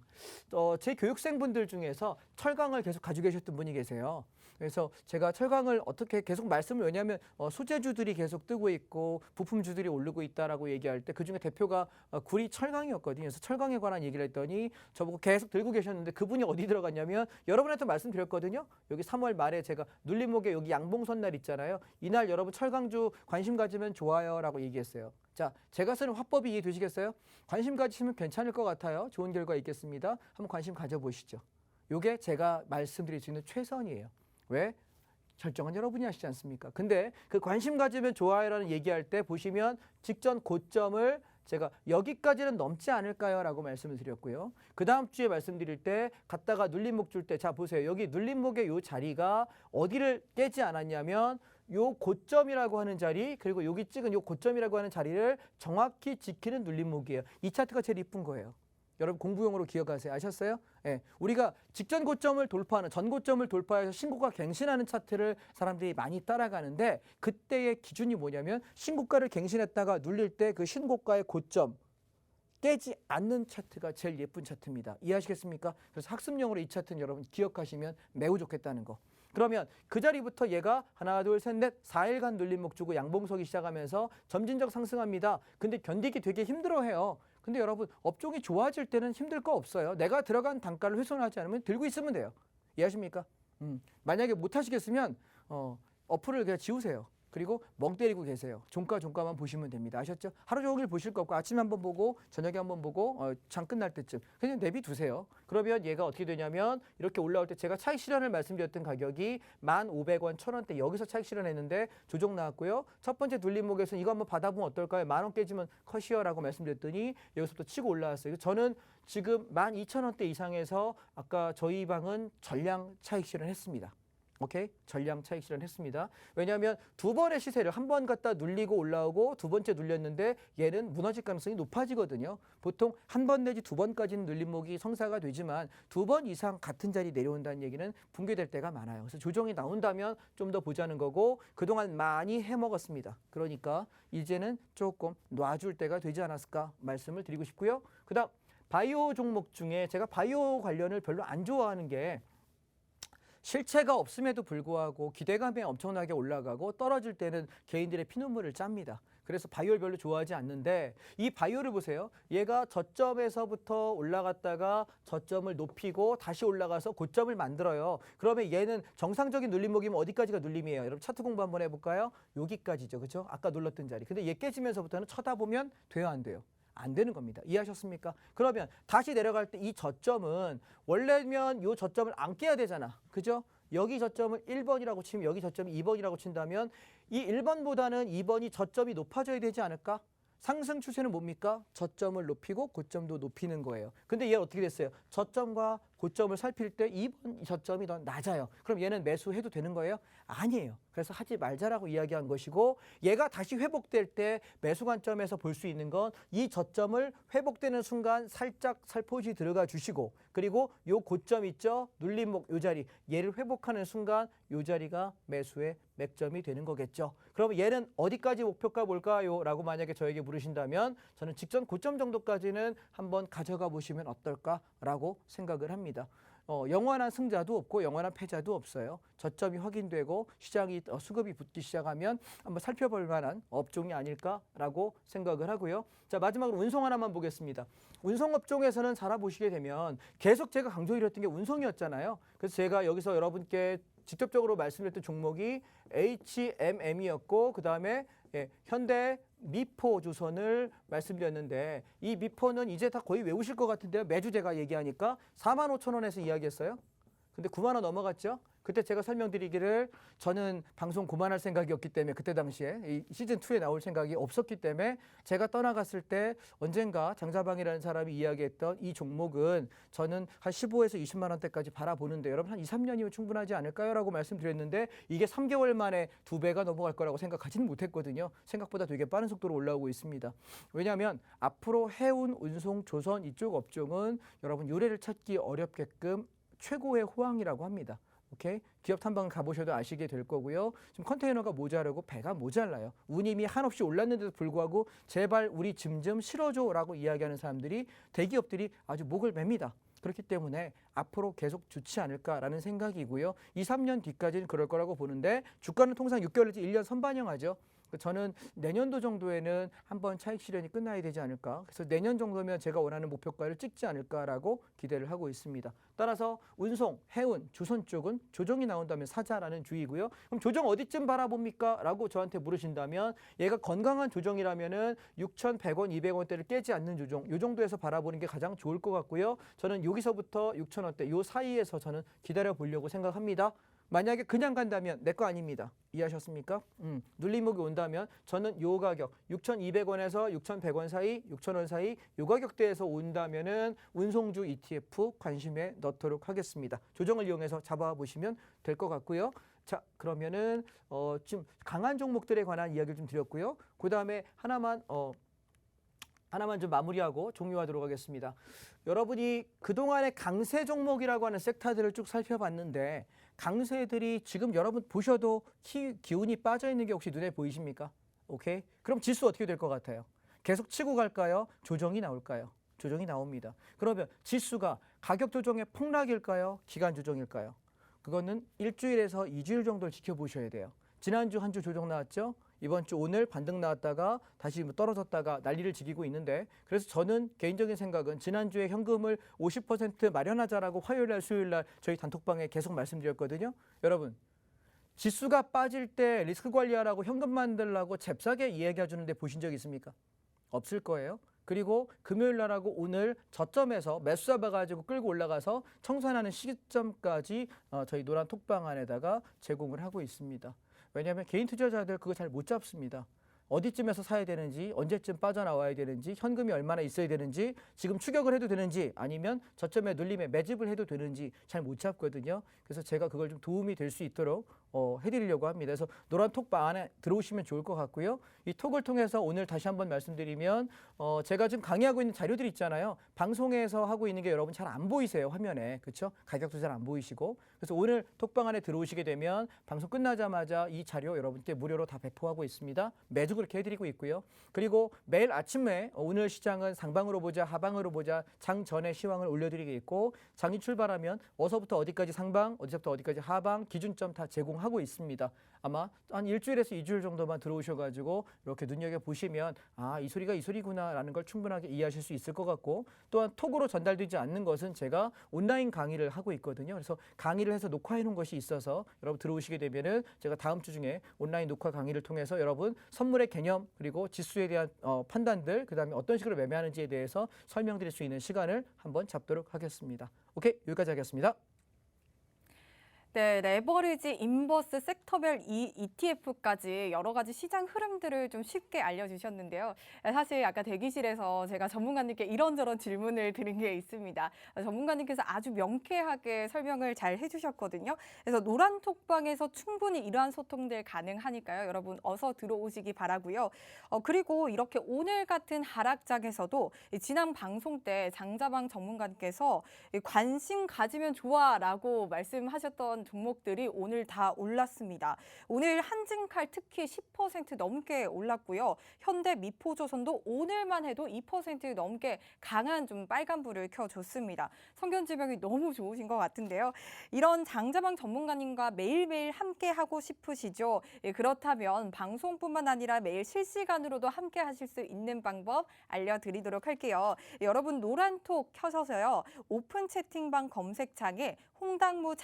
제 교육생분들 중에서 철강을 계속 가지고 계셨던 분이 계세요. 그래서 제가 철강을 어떻게 계속 말씀을 왜냐하면 소재주들이 계속 뜨고 있고 부품주들이 오르고 있다라고 얘기할 때 그중에 대표가 구리 철강이었거든요. 그래서 철강에 관한 얘기를 했더니 저보고 계속 들고 계셨는데 그분이 어디 들어갔냐면 여러분한테 말씀드렸거든요. 여기 3월 말에 제가 눌림목에 여기 양봉선 날 있잖아요. 이날 여러분 철강주 관심 가지면 좋아요라고 얘기했어요. 자, 제가 쓰는 화법이 이해되시겠어요? 관심 가지시면 괜찮을 것 같아요. 좋은 결과 있겠습니다. 한번 관심 가져보시죠. 이게 제가 말씀드릴 수 있는 최선이에요. 왜? 결정은 여러분이 하시지 않습니까? 근데 그 관심 가지면 좋아요라는 얘기할 때 보시면 직전 고점을 제가 여기까지는 넘지 않을까요? 라고 말씀을 드렸고요. 그 다음 주에 말씀드릴 때 갔다가 눌림목 줄 때 자 보세요. 여기 눌림목의 요 자리가 어디를 깨지 않았냐면 요 고점이라고 하는 자리 그리고 여기 찍은 요 고점이라고 하는 자리를 정확히 지키는 눌림목이에요. 이 차트가 제일 이쁜 거예요. 여러분 공부용어로 기억하세요. 아셨어요? 예. 우리가 직전 고점을 돌파하는 전고점을 돌파해서 신고가 갱신하는 차트를 사람들이 많이 따라가는데 그때의 기준이 뭐냐면 신고가를 갱신했다가 눌릴 때 그 신고가의 고점 깨지 않는 차트가 제일 예쁜 차트입니다. 이해하시겠습니까? 그래서 학습용으로 이 차트는 여러분 기억하시면 매우 좋겠다는 거. 그러면 그 자리부터 얘가 하나, 둘, 셋, 넷 4일간 눌림목 주고 양봉석이 시작하면서 점진적 상승합니다. 근데 견디기 되게 힘들어해요. 근데 여러분 업종이 좋아질 때는 힘들 거 없어요. 내가 들어간 단가를 훼손하지 않으면 들고 있으면 돼요. 이해하십니까? 만약에 못 하시겠으면 어플을 그냥 지우세요. 그리고 멍 때리고 계세요. 종가만 보시면 됩니다. 아셨죠? 하루 종일 보실 거 없고 아침에 한번 보고 저녁에 한번 보고 장 끝날 때쯤 그냥 내비두세요. 그러면 얘가 어떻게 되냐면 이렇게 올라올 때 제가 차익 실현을 말씀드렸던 가격이 1,500원, 1,000원대 여기서 차익 실현했는데 조정 나왔고요. 첫 번째 눌림목에서 이거 한번 받아보면 어떨까요? 10,000원 깨지면 컷이어라고 말씀드렸더니 여기서부터 치고 올라왔어요. 저는 지금 12,000원대 이상에서 아까 저희 방은 전량 차익 실현했습니다. 오케이? 전량 차익 실현했습니다. 왜냐하면 두 번의 시세를 한 번 갖다 눌리고 올라오고 두 번째 눌렸는데 얘는 무너질 가능성이 높아지거든요. 보통 한 번 내지 두 번까지는 눌림목이 성사가 되지만 두 번 이상 같은 자리 내려온다는 얘기는 붕괴될 때가 많아요. 그래서 조정이 나온다면 좀 더 보자는 거고 그동안 많이 해먹었습니다. 그러니까 이제는 조금 놔줄 때가 되지 않았을까 말씀을 드리고 싶고요. 그다음 바이오 종목 중에 제가 바이오 관련을 별로 안 좋아하는 게 실체가 없음에도 불구하고 기대감이 엄청나게 올라가고 떨어질 때는 개인들의 피눈물을 짭니다. 그래서 바이오를 별로 좋아하지 않는데 이 바이오를 보세요. 얘가 저점에서부터 올라갔다가 저점을 높이고 다시 올라가서 고점을 만들어요. 그러면 얘는 정상적인 눌림목이면 어디까지가 눌림이에요? 여러분 차트 공부 한번 해볼까요? 여기까지죠. 그렇죠? 아까 눌렀던 자리. 근데 얘 깨지면서부터는 쳐다보면 돼요, 안 돼요? 안 되는 겁니다. 이해하셨습니까? 그러면 다시 내려갈 때 이 저점은 원래면 이 저점을 안 깨야 되잖아. 그죠? 여기 저점을 1번이라고 치면 여기 저점이 2번이라고 친다면 이 1번보다는 2번이 저점이 높아져야 되지 않을까? 상승 추세는 뭡니까? 저점을 높이고 고점도 높이는 거예요. 근데 얘 어떻게 됐어요? 저점과 고점을 살필 때 2번 저점이 더 낮아요. 그럼 얘는 매수해도 되는 거예요? 아니에요. 그래서 하지 말자라고 이야기한 것이고 얘가 다시 회복될 때 매수 관점에서 볼 수 있는 건 이 저점을 회복되는 순간 살짝 살포시 들어가 주시고 그리고 요 고점 있죠? 눌림목 요 자리 얘를 회복하는 순간 요 자리가 매수의 맥점이 되는 거겠죠. 그럼 얘는 어디까지 목표가 볼까요? 라고 만약에 저에게 물으신다면 저는 직전 고점 정도까지는 한번 가져가 보시면 어떨까라고 생각을 합니다. 영원한 승자도 없고 영원한 패자도 없어요. 저점이 확인되고 시장이 수급이 붙기 시작하면 한번 살펴볼 만한 업종이 아닐까라고 생각을 하고요. 자, 마지막으로 운송 하나만 보겠습니다. 운송 업종에서는 살아보시게 되면 계속 제가 강조드렸던 게 운송이었잖아요. 그래서 제가 여기서 여러분께 직접적으로 말씀드렸던 종목이 HMM이었고 그다음에 현대 미포조선을 말씀드렸는데 이 미포는 이제 다 거의 외우실 것 같은데요. 매주 제가 얘기하니까 45,000원에서 이야기했어요. 근데 9만 원 넘어갔죠. 그때 제가 설명드리기를 저는 방송 그만할 생각이었기 때문에 그때 당시에 이 시즌2에 나올 생각이 없었기 때문에 제가 떠나갔을 때 언젠가 장자방이라는 사람이 이야기했던 이 종목은 저는 한 15에서 20만 원대까지 바라보는데 여러분 한 2, 3년이면 충분하지 않을까요? 라고 말씀드렸는데 이게 3개월 만에 2배가 넘어갈 거라고 생각하지는 못했거든요. 생각보다 되게 빠른 속도로 올라오고 있습니다. 왜냐하면 앞으로 해운, 운송, 조선 이쪽 업종은 여러분 요래를 찾기 어렵게끔 최고의 호황이라고 합니다. 오케이? 기업 탐방 가보셔도 아시게 될 거고요. 지금 컨테이너가 모자르고 배가 모자라요. 운임이 한없이 올랐는데도 불구하고 제발 우리 짐 좀 실어줘라고 이야기하는 사람들이 대기업들이 아주 목을 맵니다. 그렇기 때문에 앞으로 계속 좋지 않을까라는 생각이고요. 2, 3년 뒤까지는 그럴 거라고 보는데 주가는 통상 6개월 내지 1년 선반영하죠. 저는 내년도 정도에는 한번 차익 실현이 끝나야 되지 않을까. 그래서 내년 정도면 제가 원하는 목표가를 찍지 않을까라고 기대를 하고 있습니다. 따라서 운송, 해운, 조선 쪽은 조정이 나온다면 사자라는 주의고요. 그럼 조정 어디쯤 바라봅니까? 라고 저한테 물으신다면 얘가 건강한 조정이라면은 6,100원, 200원대를 깨지 않는 조정, 이 정도에서 바라보는 게 가장 좋을 것 같고요. 저는 여기서부터 6,000원대 이 사이에서 저는 기다려 보려고 생각합니다. 만약에 그냥 간다면 내 거 아닙니다. 이해하셨습니까? 눌림목이 온다면 저는 요 가격 6,200원에서 6,100원 사이, 6,000원 사이 요 가격대에서 온다면은 운송주 ETF 관심에 넣도록 하겠습니다. 조정을 이용해서 잡아보시면 될 것 같고요. 자, 그러면은 지금 강한 종목들에 관한 이야기를 좀 드렸고요. 그 다음에 하나만 하나만 좀 마무리하고 종료하도록 하겠습니다. 여러분이 그동안의 강세 종목이라고 하는 섹터들을 쭉 살펴봤는데 강세들이 지금 여러분 보셔도 기운이 빠져 있는 게 혹시 눈에 보이십니까? 오케이? 그럼 지수 어떻게 될 것 같아요? 계속 치고 갈까요? 조정이 나올까요? 조정이 나옵니다. 그러면 지수가 가격 조정의 폭락일까요? 기간 조정일까요? 그거는 일주일에서 2주일 정도를 지켜보셔야 돼요. 지난주 한 주 조정 나왔죠? 이번 주 오늘 반등 나왔다가 다시 떨어졌다가 난리를 지기고 있는데 그래서 저는 개인적인 생각은 지난주에 현금을 50% 마련하자라고 화요일 날 수요일 날 저희 단톡방에 계속 말씀드렸거든요. 여러분 지수가 빠질 때 리스크 관리하라고 현금 만들라고 잽싸게 이야기해 주는데 보신 적 있습니까? 없을 거예요. 그리고 금요일 날하고 오늘 저점에서 매수 잡아가지고 끌고 올라가서 청산하는 시점까지 저희 노란 톡방 안에다가 제공을 하고 있습니다. 왜냐하면 개인 투자자들 그거 잘 못 잡습니다. 어디쯤에서 사야 되는지, 언제쯤 빠져나와야 되는지, 현금이 얼마나 있어야 되는지, 지금 추격을 해도 되는지, 아니면 저점에 눌림에 매집을 해도 되는지 잘 못 잡거든요. 그래서 제가 그걸 좀 도움이 될 수 있도록 해드리려고 합니다. 그래서 노란 톡방 안에 들어오시면 좋을 것 같고요. 이 톡을 통해서 오늘 다시 한번 말씀드리면 제가 지금 강의하고 있는 자료들 있잖아요. 방송에서 하고 있는 게 여러분 잘 안 보이세요, 화면에. 그렇죠? 가격도 잘 안 보이시고. 그래서 오늘 톡방 안에 들어오시게 되면 방송 끝나자마자 이 자료 여러분께 무료로 다 배포하고 있습니다. 매주 그렇게 해드리고 있고요. 그리고 매일 아침에 오늘 시장은 상방으로 보자, 하방으로 보자, 장 전에 시황을 올려드리겠고 장이 출발하면 어서부터 어디까지 상방, 어디서부터 어디까지 하방, 기준점 다 제공하고 있습니다. 아마 한 일주일에서 2주일 정도만 들어오셔가지고 이렇게 눈여겨보시면 아, 이 소리가 이 소리구나 라는 걸 충분하게 이해하실 수 있을 것 같고 또한 톡으로 전달되지 않는 것은 제가 온라인 강의를 하고 있거든요. 그래서 강의를 해서 녹화해 놓은 것이 있어서 여러분 들어오시게 되면은 제가 다음 주 중에 온라인 녹화 강의를 통해서 여러분 선물의 개념 그리고 지수에 대한 판단들 그다음에 어떤 식으로 매매하는지에 대해서 설명드릴 수 있는 시간을 한번 잡도록 하겠습니다. 오케이, 여기까지 하겠습니다. 네, 레버리지, 인버스, 섹터별 ETF까지 여러 가지 시장 흐름들을 좀 쉽게 알려주셨는데요. 사실 아까 대기실에서 제가 전문가님께 이런저런 질문을 드린 게 있습니다. 전문가님께서 아주 명쾌하게 설명을 잘 해주셨거든요. 그래서 노란 톡방에서 충분히 이러한 소통들 가능하니까요. 여러분 어서 들어오시기 바라고요. 그리고 이렇게 오늘 같은 하락장에서도 지난 방송 때 장자방 전문가님께서 관심 가지면 좋아라고 말씀하셨던 종목들이 오늘 다 올랐습니다. 오늘 한진칼 특히 10% 넘게 올랐고요. 현대 미포조선도 오늘만 해도 2% 넘게 강한 좀 빨간불을 켜줬습니다. 성견지명이 너무 좋으신 것 같은데요. 이런 장자방 전문가님과 매일매일 함께 하고 싶으시죠? 그렇다면 방송뿐만 아니라 매일 실시간으로도 함께 하실 수 있는 방법 알려드리도록 할게요. 여러분 노란톡 켜셔서요. 오픈 채팅방 검색창에 홍당무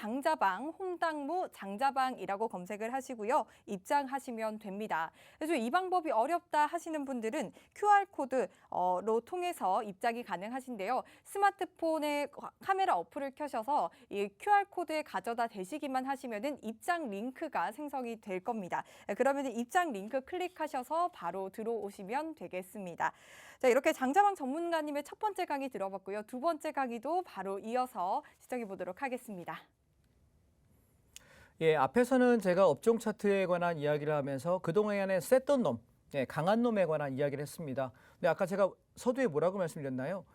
장자방이라고 검색을 하시고요. 입장하시면 됩니다. 그래서 이 방법이 어렵다 하시는 분들은 QR코드로 통해서 입장이 가능하신데요. 스마트폰에 카메라 어플을 켜셔서 이 QR코드에 가져다 대시기만 하시면은 입장 링크가 생성이 될 겁니다. 그러면 입장 링크 클릭하셔서 바로 들어오시면 되겠습니다. 자, 이렇게 장자방 전문가님의 첫 번째 강의 들어봤고요. 두 번째 강의도 바로 이어서 시작해 보도록 하겠습니다. 예, 앞에서는 제가 업종 차트에 관한 이야기를 하면서 그동안에 셌던 놈, 강한 놈에 관한 이야기를 했습니다. 근데 아까 제가 서두에 뭐라고 말씀드렸나요?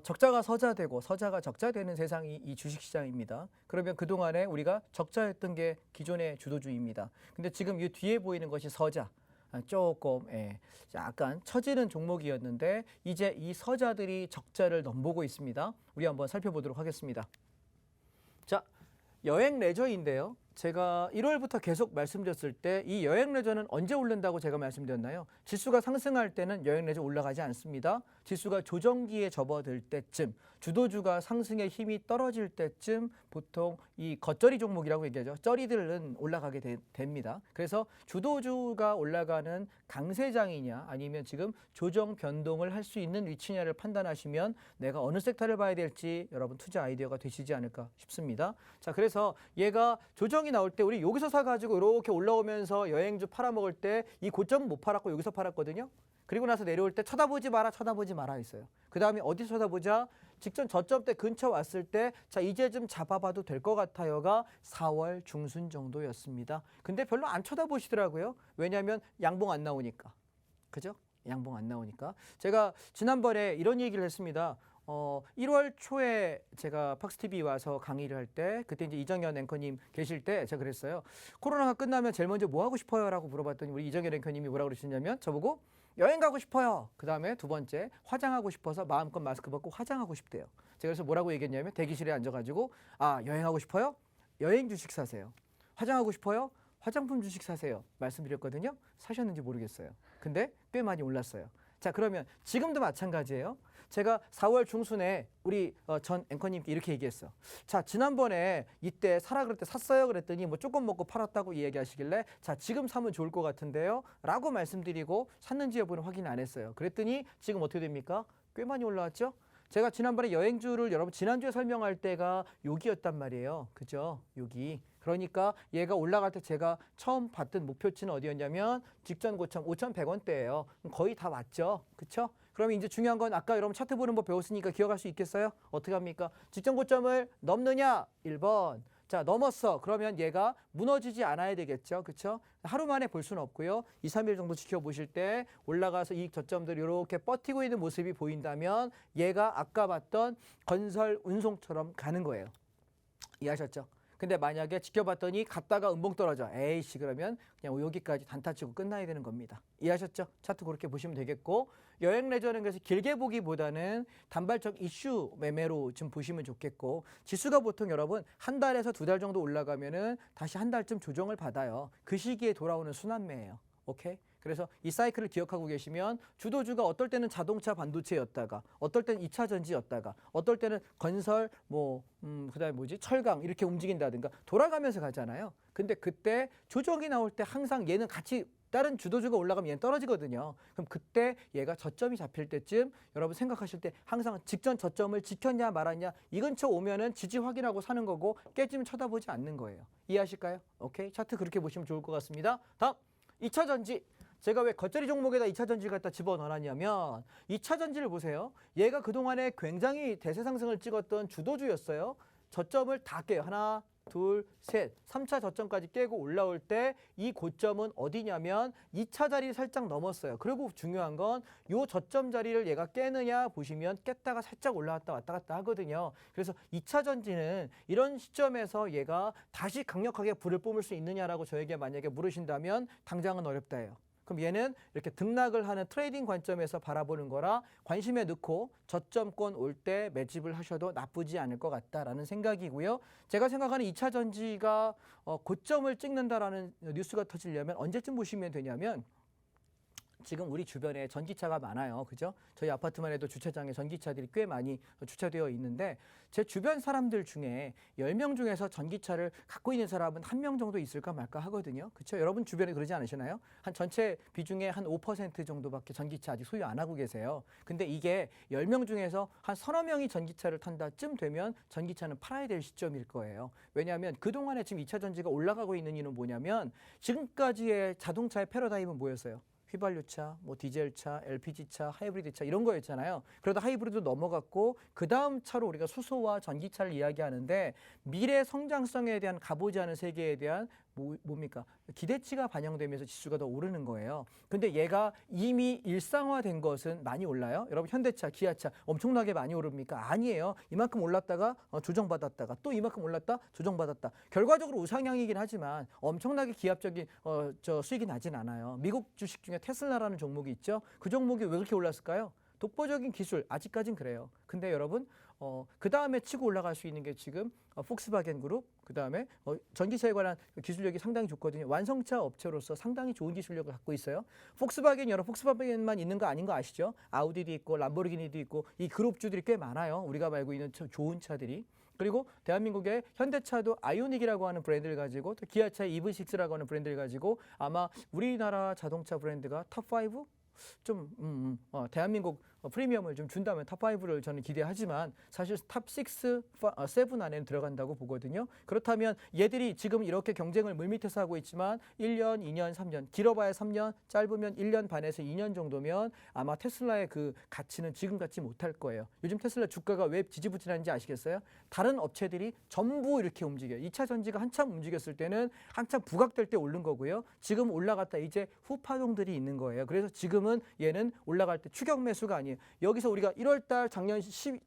적자가 서자되고 서자가 적자되는 세상이 이 주식시장입니다. 그러면 그동안에 우리가 적자였던 게 기존의 주도주의입니다. 근데 지금 이 뒤에 보이는 것이 서자. 조금 약간 처지는 종목이었는데 이제 이 서자들이 적자를 넘보고 있습니다. 우리 한번 살펴보도록 하겠습니다. 자, 여행 레저인데요. 제가 1월부터 계속 말씀드렸을 때 이 여행 레저는 언제 오른다고 제가 말씀드렸나요? 지수가 상승할 때는 여행 레저 올라가지 않습니다. 지수가 조정기에 접어들 때쯤, 주도주가 상승의 힘이 떨어질 때쯤 보통 이 겉절이 종목이라고 얘기하죠. 쩌리들은 올라가게 됩니다. 그래서 주도주가 올라가는 강세장이냐 아니면 지금 조정 변동을 할 수 있는 위치냐를 판단하시면 내가 어느 섹터를 봐야 될지 여러분 투자 아이디어가 되시지 않을까 싶습니다. 자, 그래서 얘가 조정이 나올 때 우리 여기서 사가지고 이렇게 올라오면서 여행주 팔아먹을 때 이 고점은 못 팔았고 여기서 팔았거든요. 그리고 나서 내려올 때 쳐다보지 마라 했어요. 그 다음에 어디서 쳐다보자? 직전 저점 때 근처 왔을 때 자 이제 좀 잡아봐도 될 것 같아요가 4월 중순 정도였습니다. 근데 별로 안 쳐다보시더라고요. 왜냐하면 양봉 안 나오니까. 그죠? 양봉 안 나오니까. 제가 지난번에 이런 얘기를 했습니다. 1월 초에 제가 팍스TV 와서 강의를 할 때 그때 이제 이정현 앵커님 계실 때 제가 그랬어요. 코로나가 끝나면 제일 먼저 뭐 하고 싶어요? 라고 물어봤더니 우리 이정현 앵커님이 뭐라고 그러시냐면 저보고 여행 가고 싶어요. 그 다음에 두 번째 화장하고 싶어서 마음껏 마스크 벗고 화장하고 싶대요. 제가 그래서 뭐라고 얘기했냐면 대기실에 앉아가지고 여행하고 싶어요? 여행 주식 사세요. 화장하고 싶어요? 화장품 주식 사세요. 말씀드렸거든요. 사셨는지 모르겠어요. 근데 꽤 많이 올랐어요. 자, 그러면 지금도 마찬가지예요. 제가 4월 중순에 우리 전 앵커님께 이렇게 얘기했어. 자, 지난번에 이때 사라 그럴 때 샀어요 그랬더니 뭐 조금 먹고 팔았다고 이야기하시길래 자, 지금 사면 좋을 것 같은데요 라고 말씀드리고 샀는지 여부는 확인 안 했어요. 그랬더니 지금 어떻게 됩니까? 꽤 많이 올라왔죠? 제가 지난번에 여행주를 여러분 지난주에 설명할 때가 여기였단 말이에요. 그죠? 여기. 그러니까 얘가 올라갈 때 제가 처음 봤던 목표치는 어디였냐면 직전 고점 5,100원대예요. 거의 다 왔죠. 그렇죠? 그러면 이제 중요한 건 아까 여러분 차트 보는 법 배웠으니까 기억할 수 있겠어요? 어떻게 합니까? 직전 고점을 넘느냐? 1번. 자, 넘었어. 그러면 얘가 무너지지 않아야 되겠죠. 그렇죠? 하루 만에 볼 수는 없고요. 2, 3일 정도 지켜보실 때 올라가서 이익 저점들이 이렇게 버티고 있는 모습이 보인다면 얘가 아까 봤던 건설 운송처럼 가는 거예요. 이해하셨죠? 근데 만약에 지켜봤더니 갔다가 음봉 떨어져. 에이씨 그러면 그냥 여기까지 단타 치고 끝나야 되는 겁니다. 이해하셨죠? 차트 그렇게 보시면 되겠고 여행 레저는 그래서 길게 보기보다는 단발적 이슈 매매로 좀 보시면 좋겠고 지수가 보통 여러분 한 달에서 두 달 정도 올라가면은 다시 한 달쯤 조정을 받아요. 그 시기에 돌아오는 순환매예요. 오케이? 그래서 이 사이클을 기억하고 계시면 주도주가 어떨 때는 자동차 반도체였다가 어떨 때는 2차 전지였다가 어떨 때는 건설 그다음에 철강 이렇게 움직인다든가 돌아가면서 가잖아요. 근데 그때 조정이 나올 때 항상 얘는 같이 다른 주도주가 올라가면 얘는 떨어지거든요. 그럼 그때 얘가 저점이 잡힐 때쯤 여러분 생각하실 때 항상 직전 저점을 지켰냐 말았냐 이 근처 오면은 지지 확인하고 사는 거고 깨지면 쳐다보지 않는 거예요. 이해하실까요? 오케이. 차트 그렇게 보시면 좋을 것 같습니다. 다음 2차 전지. 제가 왜 겉절이 종목에다 2차 전지를 갖다 집어넣어놨냐면 2차 전지를 보세요. 얘가 그동안에 굉장히 대세 상승을 찍었던 주도주였어요. 저점을 다 깨요. 하나, 둘, 셋. 3차 저점까지 깨고 올라올 때 이 고점은 어디냐면 2차 자리 살짝 넘었어요. 그리고 중요한 건 이 저점 자리를 얘가 깨느냐 보시면 깼다가 살짝 올라왔다 왔다 갔다 하거든요. 그래서 2차 전지는 이런 시점에서 얘가 다시 강력하게 불을 뿜을 수 있느냐라고 저에게 만약에 물으신다면 당장은 어렵다예요. 그럼 얘는 이렇게 등락을 하는 트레이딩 관점에서 바라보는 거라 관심에 넣고 저점권 올 때 매집을 하셔도 나쁘지 않을 것 같다라는 생각이고요. 제가 생각하는 2차 전지가 고점을 찍는다라는 뉴스가 터지려면 언제쯤 보시면 되냐면 지금 우리 주변에 전기차가 많아요. 그죠? 저희 아파트만 해도 주차장에 전기차들이 꽤 많이 주차되어 있는데 제 주변 사람들 중에 10명 중에서 전기차를 갖고 있는 사람은 1명 정도 있을까 말까 하거든요. 그렇죠? 여러분 주변에 그러지 않으시나요? 한 전체 비중의 한 5% 정도밖에 전기차 아직 소유 안 하고 계세요. 근데 이게 10명 중에서 한 서너 명이 전기차를 탄다쯤 되면 전기차는 팔아야 될 시점일 거예요. 왜냐하면 그동안에 지금 2차 전지가 올라가고 있는 이유는 뭐냐면 지금까지의 자동차의 패러다임은 뭐였어요? 휘발유차, 디젤차, LPG차, 하이브리드차 이런 거였잖아요. 그러다 하이브리드 넘어갔고 그 다음 차로 우리가 수소와 전기차를 이야기하는데 미래 성장성에 대한 가보지 않은 세계에 대한 뭡니까? 기대치가 반영되면서 지수가 더 오르는 거예요. 근데 얘가 이미 일상화된 것은 많이 올라요. 여러분 현대차, 기아차 엄청나게 많이 오릅니까? 아니에요. 이만큼 올랐다가 조정받았다가 또 이만큼 올랐다 조정받았다. 결과적으로 우상향이긴 하지만 엄청나게 기하적인 수익이 나진 않아요. 미국 주식 중에 테슬라라는 종목이 있죠. 그 종목이 왜 그렇게 올랐을까요? 독보적인 기술 아직까진 그래요. 근데 여러분 그 다음에 치고 올라갈 수 있는 게 지금 폭스바겐 그룹 그 다음에 전기차에 관한 기술력이 상당히 좋거든요. 완성차 업체로서 상당히 좋은 기술력을 갖고 있어요. 폭스바겐 여러 폭스바겐만 있는 거 아닌 거 아시죠? 아우디도 있고 람보르기니도 있고 이 그룹주들이 꽤 많아요. 우리가 알고 있는 좋은 차들이. 그리고 대한민국의 현대차도 아이오닉이라고 하는 브랜드를 가지고 또 기아차의 EV6라고 하는 브랜드를 가지고 아마 우리나라 자동차 브랜드가 탑5? 대한민국 프리미엄을 좀 준다면 탑5를 저는 기대하지만 사실 탑6, 7 안에는 들어간다고 보거든요. 그렇다면 얘들이 지금 이렇게 경쟁을 물밑에서 하고 있지만 1년, 2년, 3년, 길어봐야 3년, 짧으면 1년 반에서 2년 정도면 아마 테슬라의 그 가치는 지금 같지 못할 거예요. 요즘 테슬라 주가가 왜 지지부진한지 아시겠어요? 다른 업체들이 전부 이렇게 움직여요. 2차 전지가 한참 움직였을 때는 한참 부각될 때 오른 거고요. 지금 올라갔다 이제 후파동들이 있는 거예요. 그래서 지금은 그러면 얘는 올라갈 때 추격 매수가 아니에요. 여기서 우리가 1월 달 작년 10월,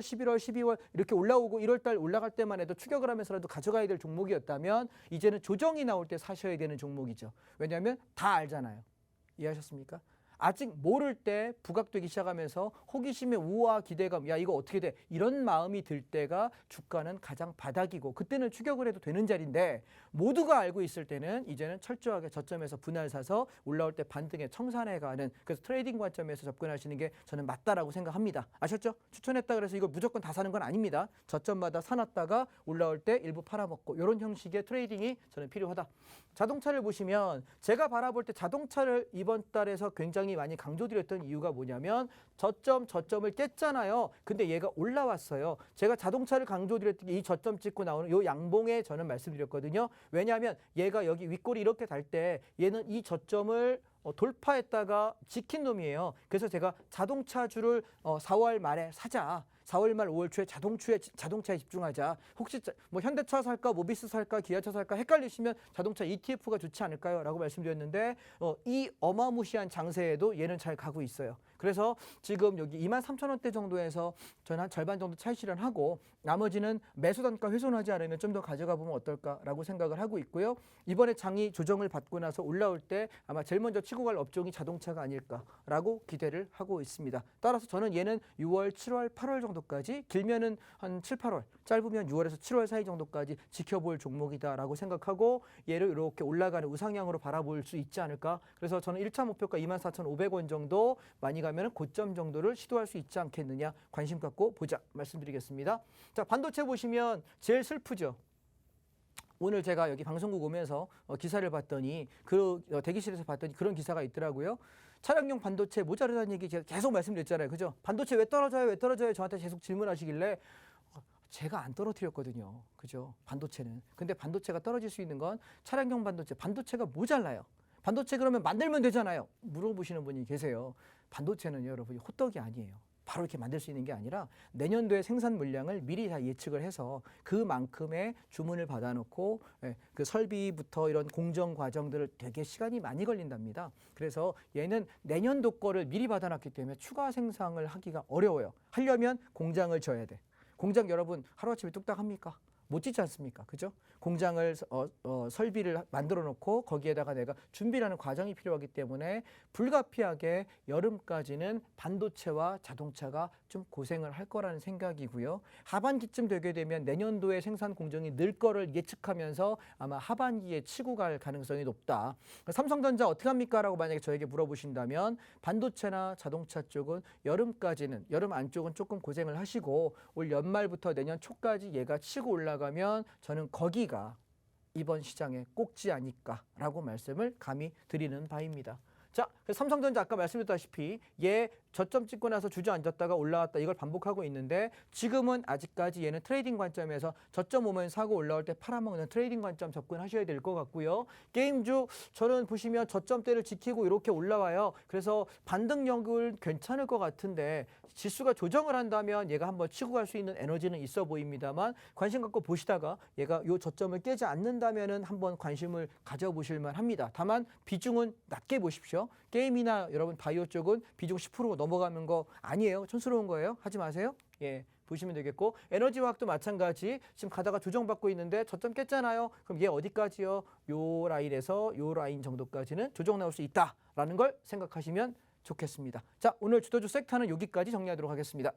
11월, 12월 이렇게 올라오고 1월 달 올라갈 때만 해도 추격을 하면서라도 가져가야 될 종목이었다면 이제는 조정이 나올 때 사셔야 되는 종목이죠. 왜냐하면 다 알잖아요. 이해하셨습니까? 아직 모를 때 부각되기 시작하면서 호기심의 우와 기대감, 야 이거 어떻게 돼? 이런 마음이 들 때가 주가는 가장 바닥이고 그때는 추격을 해도 되는 자리인데 모두가 알고 있을 때는 이제는 철저하게 저점에서 분할 사서 올라올 때 반등에 청산해가는, 그래서 트레이딩 관점에서 접근하시는 게 저는 맞다라고 생각합니다. 아셨죠? 추천했다 그래서 이걸 무조건 다 사는 건 아닙니다. 저점마다 사놨다가 올라올 때 일부 팔아먹고 이런 형식의 트레이딩이 저는 필요하다. 자동차를 보시면 제가 바라볼 때 자동차를 이번 달에서 굉장히 많이 강조드렸던 이유가 뭐냐면 저점을 깼잖아요. 근데 얘가 올라왔어요. 제가 자동차를 강조드렸던 게 이 저점 찍고 나오는 요 양봉에 저는 말씀드렸거든요. 왜냐하면 얘가 여기 윗골이 이렇게 달 때 얘는 이 저점을 돌파했다가 지킨 놈이에요. 그래서 제가 자동차주를 4월 말에 사자. 4월 말 5월 초에 자동차에 집중하자. 혹시 뭐 현대차 살까 모비스 살까 기아차 살까 헷갈리시면 자동차 ETF가 좋지 않을까요? 라고 말씀드렸는데 이 어마무시한 장세에도 얘는 잘 가고 있어요. 그래서 지금 여기 23,000원대 정도에서 저는 한 절반 정도 차익 실현하고 나머지는 매수 단가 훼손하지 않으면 좀 더 가져가 보면 어떨까라고 생각을 하고 있고요. 이번에 장이 조정을 받고 나서 올라올 때 아마 제일 먼저 치고 갈 업종이 자동차가 아닐까라고 기대를 하고 있습니다. 따라서 저는 얘는 6월, 7월, 8월 정도까지, 길면은 한 7, 8월, 짧으면 6월에서 7월 사이 정도까지 지켜볼 종목이다라고 생각하고 얘를 이렇게 올라가는 우상향으로 바라볼 수 있지 않을까. 그래서 저는 1차 목표가 24,500원 정도, 많이 가면 고점 정도를 시도할 수 있지 않겠느냐, 관심 갖고 보자 말씀드리겠습니다. 자, 반도체 보시면 제일 슬프죠. 오늘 제가 여기 방송국 오면서 기사를 봤더니 대기실에서 봤더니 그런 기사가 있더라고요. 차량용 반도체 모자르다는 얘기 제가 계속 말씀드렸잖아요. 그죠? 반도체 왜 떨어져요? 왜 떨어져요? 저한테 계속 질문하시길래 제가 안 떨어뜨렸거든요. 그죠? 반도체는. 근데 반도체가 떨어질 수 있는 건 차량용 반도체가 모자라요. 반도체 그러면 만들면 되잖아요. 물어보시는 분이 계세요. 반도체는 여러분이 호떡이 아니에요. 바로 이렇게 만들 수 있는 게 아니라 내년도의 생산 물량을 미리 다 예측을 해서 그만큼의 주문을 받아놓고 그 설비부터 이런 공정 과정들을 되게 시간이 많이 걸린답니다. 그래서 얘는 내년도 거를 미리 받아놨기 때문에 추가 생산을 하기가 어려워요. 하려면 공장을 져야 돼. 공장 여러분 하루아침에 뚝딱 합니까? 못 짓지 않습니까? 그죠? 공장을 설비를 만들어 놓고 거기에다가 내가 준비라는 과정이 필요하기 때문에 불가피하게 여름까지는 반도체와 자동차가 좀 고생을 할 거라는 생각이고요. 하반기쯤 되게 되면 내년도에 생산 공정이 늘 거를 예측하면서 아마 하반기에 치고 갈 가능성이 높다. 삼성전자 어떻게 합니까? 라고 만약에 저에게 물어보신다면 반도체나 자동차 쪽은 여름 안쪽은 조금 고생을 하시고 올 연말부터 내년 초까지 얘가 치고 올라가면 저는 거기가 이번 시장의 꼭지 아닐까라고 말씀을 감히 드리는 바입니다. 자, 삼성전자 아까 말씀드렸다시피 얘 저점 찍고 나서 주저앉았다가 올라왔다 이걸 반복하고 있는데 지금은 아직까지 얘는 트레이딩 관점에서 저점 오면 사고 올라올 때 팔아먹는 트레이딩 관점 접근하셔야 될 것 같고요. 게임주 저는 보시면 저점대를 지키고 이렇게 올라와요. 그래서 반등력은 괜찮을 것 같은데 지수가 조정을 한다면 얘가 한번 치고 갈 수 있는 에너지는 있어 보입니다만 관심 갖고 보시다가 얘가 요 저점을 깨지 않는다면은 한번 관심을 가져보실 만합니다. 다만 비중은 낮게 보십시오. 게임이나 여러분 바이오 쪽은 비중 10% 넘어가는 거 아니에요. 촌스러운 거예요. 하지 마세요. 예, 보시면 되겠고 에너지화학도 마찬가지. 지금 가다가 조정받고 있는데 저점 깼잖아요. 그럼 얘 어디까지요? 요 라인에서 요 라인 정도까지는 조정 나올 수 있다라는 걸 생각하시면 좋겠습니다. 자, 오늘 주도주 섹터는 여기까지 정리하도록 하겠습니다.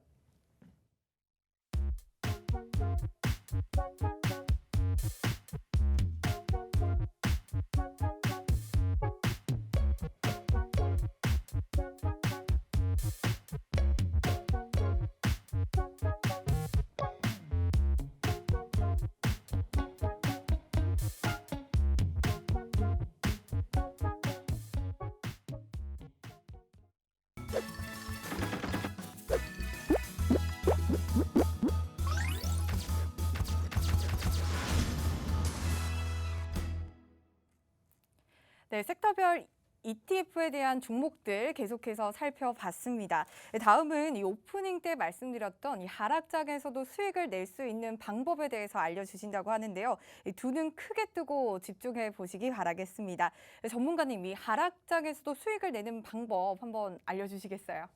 네, 섹터별 ETF에 대한 종목들 계속해서 살펴봤습니다. 다음은 이 오프닝 때 말씀드렸던 이 하락장에서도 수익을 낼 수 있는 방법에 대해서 알려주신다고 하는데요. 두 눈 크게 뜨고 집중해 보시기 바라겠습니다. 전문가님, 이 하락장에서도 수익을 내는 방법 한번 알려주시겠어요?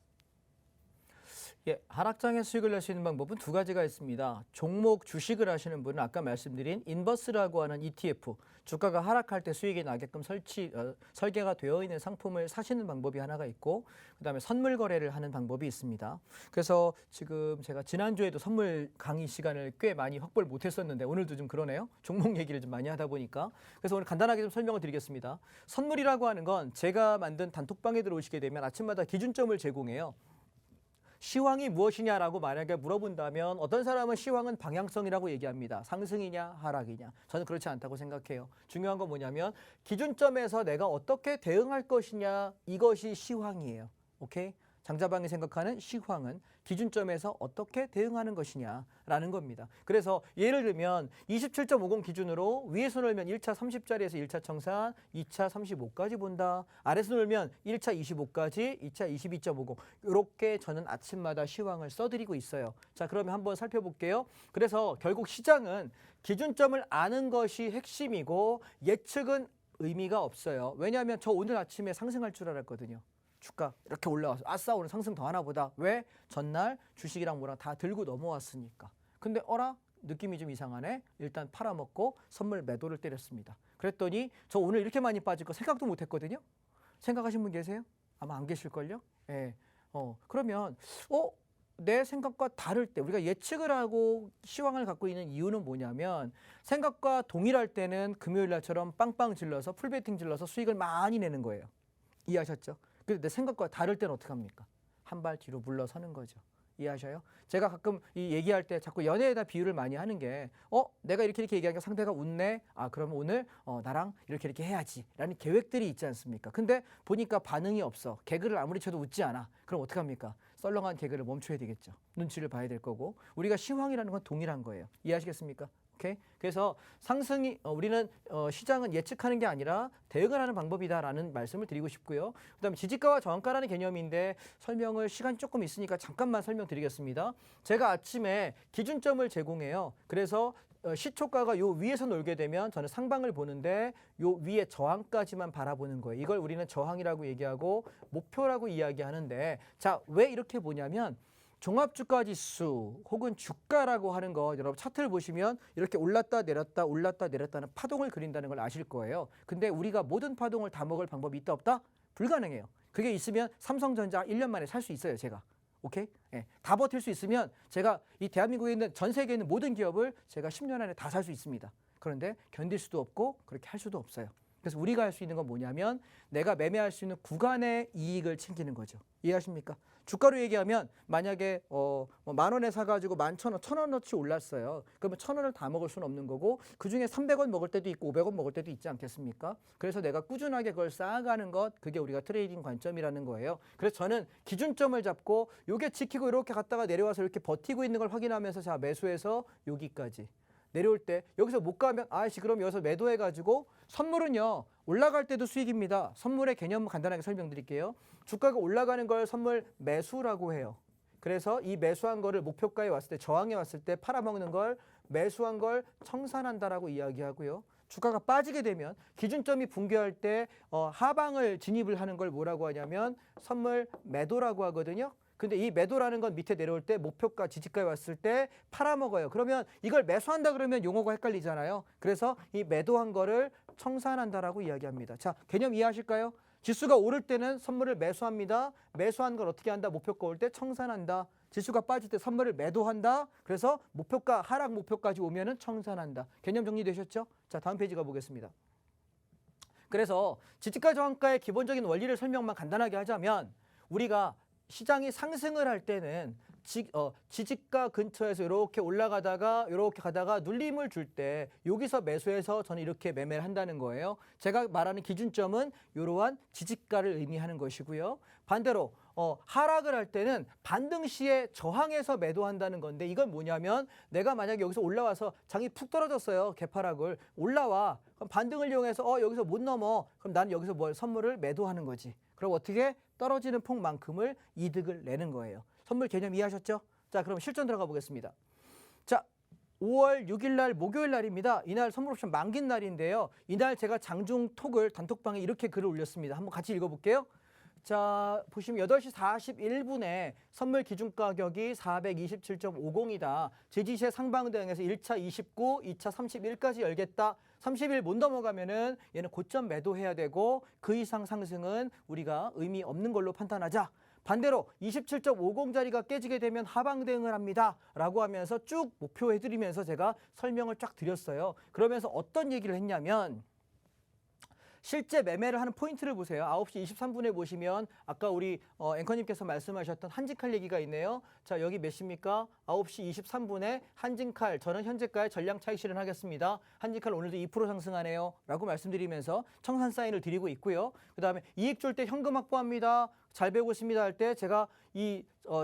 예, 하락장에 수익을 낼 수 있는 방법은 두 가지가 있습니다. 종목 주식을 하시는 분은 아까 말씀드린 인버스라고 하는 ETF, 주가가 하락할 때 수익이 나게끔 설계가 되어 있는 상품을 사시는 방법이 하나가 있고, 그다음에 선물 거래를 하는 방법이 있습니다. 그래서 지금 제가 지난주에도 선물 강의 시간을 꽤 많이 확보를 못했었는데 오늘도 좀 그러네요. 종목 얘기를 좀 많이 하다 보니까. 그래서 오늘 간단하게 좀 설명을 드리겠습니다. 선물이라고 하는 건 제가 만든 단톡방에 들어오시게 되면 아침마다 기준점을 제공해요. 시황이 무엇이냐라고 만약에 물어본다면 어떤 사람은 시황은 방향성이라고 얘기합니다. 상승이냐 하락이냐. 저는 그렇지 않다고 생각해요. 중요한 건 뭐냐면 기준점에서 내가 어떻게 대응할 것이냐, 이것이 시황이에요. 오케이? 장자방이 생각하는 시황은 기준점에서 어떻게 대응하는 것이냐라는 겁니다. 그래서 예를 들면 27.50 기준으로 위에서 놀면 1차 30짜리에서 1차 청산, 2차 35까지 본다. 아래에서 놀면 1차 25까지, 2차 22.50. 이렇게 저는 아침마다 시황을 써드리고 있어요. 자, 그러면 한번 살펴볼게요. 그래서 결국 시장은 기준점을 아는 것이 핵심이고 예측은 의미가 없어요. 왜냐하면 저 오늘 아침에 상승할 줄 알았거든요. 주가 이렇게 올라와서 아싸 오늘 상승 더 하나 보다. 왜? 전날 주식이랑 뭐랑 다 들고 넘어왔으니까. 근데 어라? 느낌이 좀 이상하네. 일단 팔아먹고 선물 매도를 때렸습니다. 그랬더니 저 오늘 이렇게 많이 빠질 거 생각도 못 했거든요. 생각하신 분 계세요? 아마 안 계실걸요? 예. 그러면 내 생각과 다를 때 우리가 예측을 하고 시황을 갖고 있는 이유는 뭐냐면 생각과 동일할 때는 금요일 날처럼 빵빵 질러서 풀베팅 질러서 수익을 많이 내는 거예요. 이해하셨죠? 근데 내 생각과 다를 때는 어떻게 합니까? 한 발 뒤로 물러서는 거죠. 이해하셔요? 제가 가끔 이 얘기할 때 자꾸 연애에다 비유를 많이 하는 게 내가 이렇게 얘기하니까 상대가 웃네. 아, 그러면 오늘 나랑 이렇게 해야지 라는 계획들이 있지 않습니까? 근데 보니까 반응이 없어. 개그를 아무리 쳐도 웃지 않아. 그럼 어떻게 합니까? 썰렁한 개그를 멈춰야 되겠죠. 눈치를 봐야 될 거고. 우리가 시황이라는 건 동일한 거예요. 이해하시겠습니까? 오케이? 그래서 우리는 시장은 예측하는 게 아니라 대응을 하는 방법이다라는 말씀을 드리고 싶고요. 그다음에 지지가와 저항가라는 개념인데 설명을 시간이 조금 있으니까 잠깐만 설명드리겠습니다. 제가 아침에 기준점을 제공해요. 그래서 시초가가 요 위에서 놀게 되면 저는 상방을 보는데 요 위에 저항까지만 바라보는 거예요. 이걸 우리는 저항이라고 얘기하고 목표라고 이야기하는데 자, 왜 이렇게 보냐면 종합주가지수 혹은 주가라고 하는 거 여러분 차트를 보시면 이렇게 올랐다 내렸다 올랐다 내렸다는 파동을 그린다는 걸 아실 거예요. 근데 우리가 모든 파동을 다 먹을 방법이 있다 없다? 불가능해요. 그게 있으면 삼성전자 1년 만에 살 수 있어요, 제가. 오케이? 예, 다 버틸 수 있으면 제가 이 대한민국에 있는 전 세계에 있는 모든 기업을 제가 10년 안에 다 살 수 있습니다. 그런데 견딜 수도 없고 그렇게 할 수도 없어요. 그래서 우리가 할 수 있는 건 뭐냐면 내가 매매할 수 있는 구간의 이익을 챙기는 거죠. 이해하십니까? 주가로 얘기하면 만약에 10,000원에 사가지고 11,000원, 1,000원어치 올랐어요. 그러면 1,000원을 다 먹을 수는 없는 거고 그중에 300원 먹을 때도 있고 500원 먹을 때도 있지 않겠습니까? 그래서 내가 꾸준하게 그걸 쌓아가는 것, 그게 우리가 트레이딩 관점이라는 거예요. 그래서 저는 기준점을 잡고 요게 지키고 이렇게 갔다가 내려와서 이렇게 버티고 있는 걸 확인하면서 자, 매수해서 여기까지. 내려올 때 여기서 못 가면 아이씨 그럼 여기서 매도해가지고 선물은요 올라갈 때도 수익입니다. 선물의 개념 간단하게 설명드릴게요. 주가가 올라가는 걸 선물 매수라고 해요. 그래서 이 매수한 거를 목표가에 왔을 때 저항에 왔을 때 팔아먹는 걸 매수한 걸 청산한다라고 이야기하고요. 주가가 빠지게 되면 기준점이 붕괴할 때 하방을 진입을 하는 걸 뭐라고 하냐면 선물 매도라고 하거든요. 근데 이 매도라는 건 밑에 내려올 때 목표가 지지가에 왔을 때 팔아먹어요. 그러면 이걸 매수한다 그러면 용어가 헷갈리잖아요. 그래서 이 매도한 거를 청산한다라고 이야기합니다. 자, 개념 이해하실까요? 지수가 오를 때는 선물을 매수합니다. 매수한 걸 어떻게 한다? 목표가 올 때 청산한다. 지수가 빠질 때 선물을 매도한다. 그래서 목표가 하락 목표까지 오면은 청산한다. 개념 정리되셨죠? 자, 다음 페이지 가보겠습니다. 그래서 지지가 저항가의 기본적인 원리를 설명만 간단하게 하자면 우리가 시장이 상승을 할 때는 지지가 근처에서 이렇게 올라가다가 이렇게 가다가 눌림을 줄 때 여기서 매수해서 저는 이렇게 매매를 한다는 거예요. 제가 말하는 기준점은 이러한 지지가를 의미하는 것이고요. 반대로 하락을 할 때는 반등 시에 저항해서 매도한다는 건데 이건 뭐냐면 내가 만약에 여기서 올라와서 장이 푹 떨어졌어요. 개파락을 올라와. 그럼 반등을 이용해서 여기서 못 넘어. 그럼 나는 여기서 선물을 매도하는 거지. 그럼 어떻게 떨어지는 폭만큼을 이득을 내는 거예요. 선물 개념 이해하셨죠? 자, 그럼 실전 들어가 보겠습니다. 자, 5월 6일 날 목요일 날입니다. 이날 선물 옵션 만기 날인데요. 이날 제가 장중 톡을 단톡방에 이렇게 글을 올렸습니다. 한번 같이 읽어볼게요. 자, 보시면 8시 41분에 선물 기준 가격이 427.50이다. 지지세 상방등에서 1차 29, 2차 31까지 열겠다. 30일 못 넘어가면은 얘는 고점 매도해야 되고 그 이상 상승은 우리가 의미 없는 걸로 판단하자. 반대로 27.50짜리가 깨지게 되면 하방 대응을 합니다. 라고 하면서 쭉 목표해드리면서 제가 설명을 쫙 드렸어요. 그러면서 어떤 얘기를 했냐면 실제 매매를 하는 포인트를 보세요. 9시 23분에 보시면 아까 우리 앵커님께서 말씀하셨던 한진칼 얘기가 있네요. 자, 여기 몇 시입니까? 9시 23분에 한진칼, 저는 현재가의 전량 차익 실현하겠습니다. 한진칼 오늘도 2% 상승하네요. 라고 말씀드리면서 청산 사인을 드리고 있고요. 그 다음에 이익 줄 때 현금 확보합니다. 잘 배우고 있습니다 할 때 제가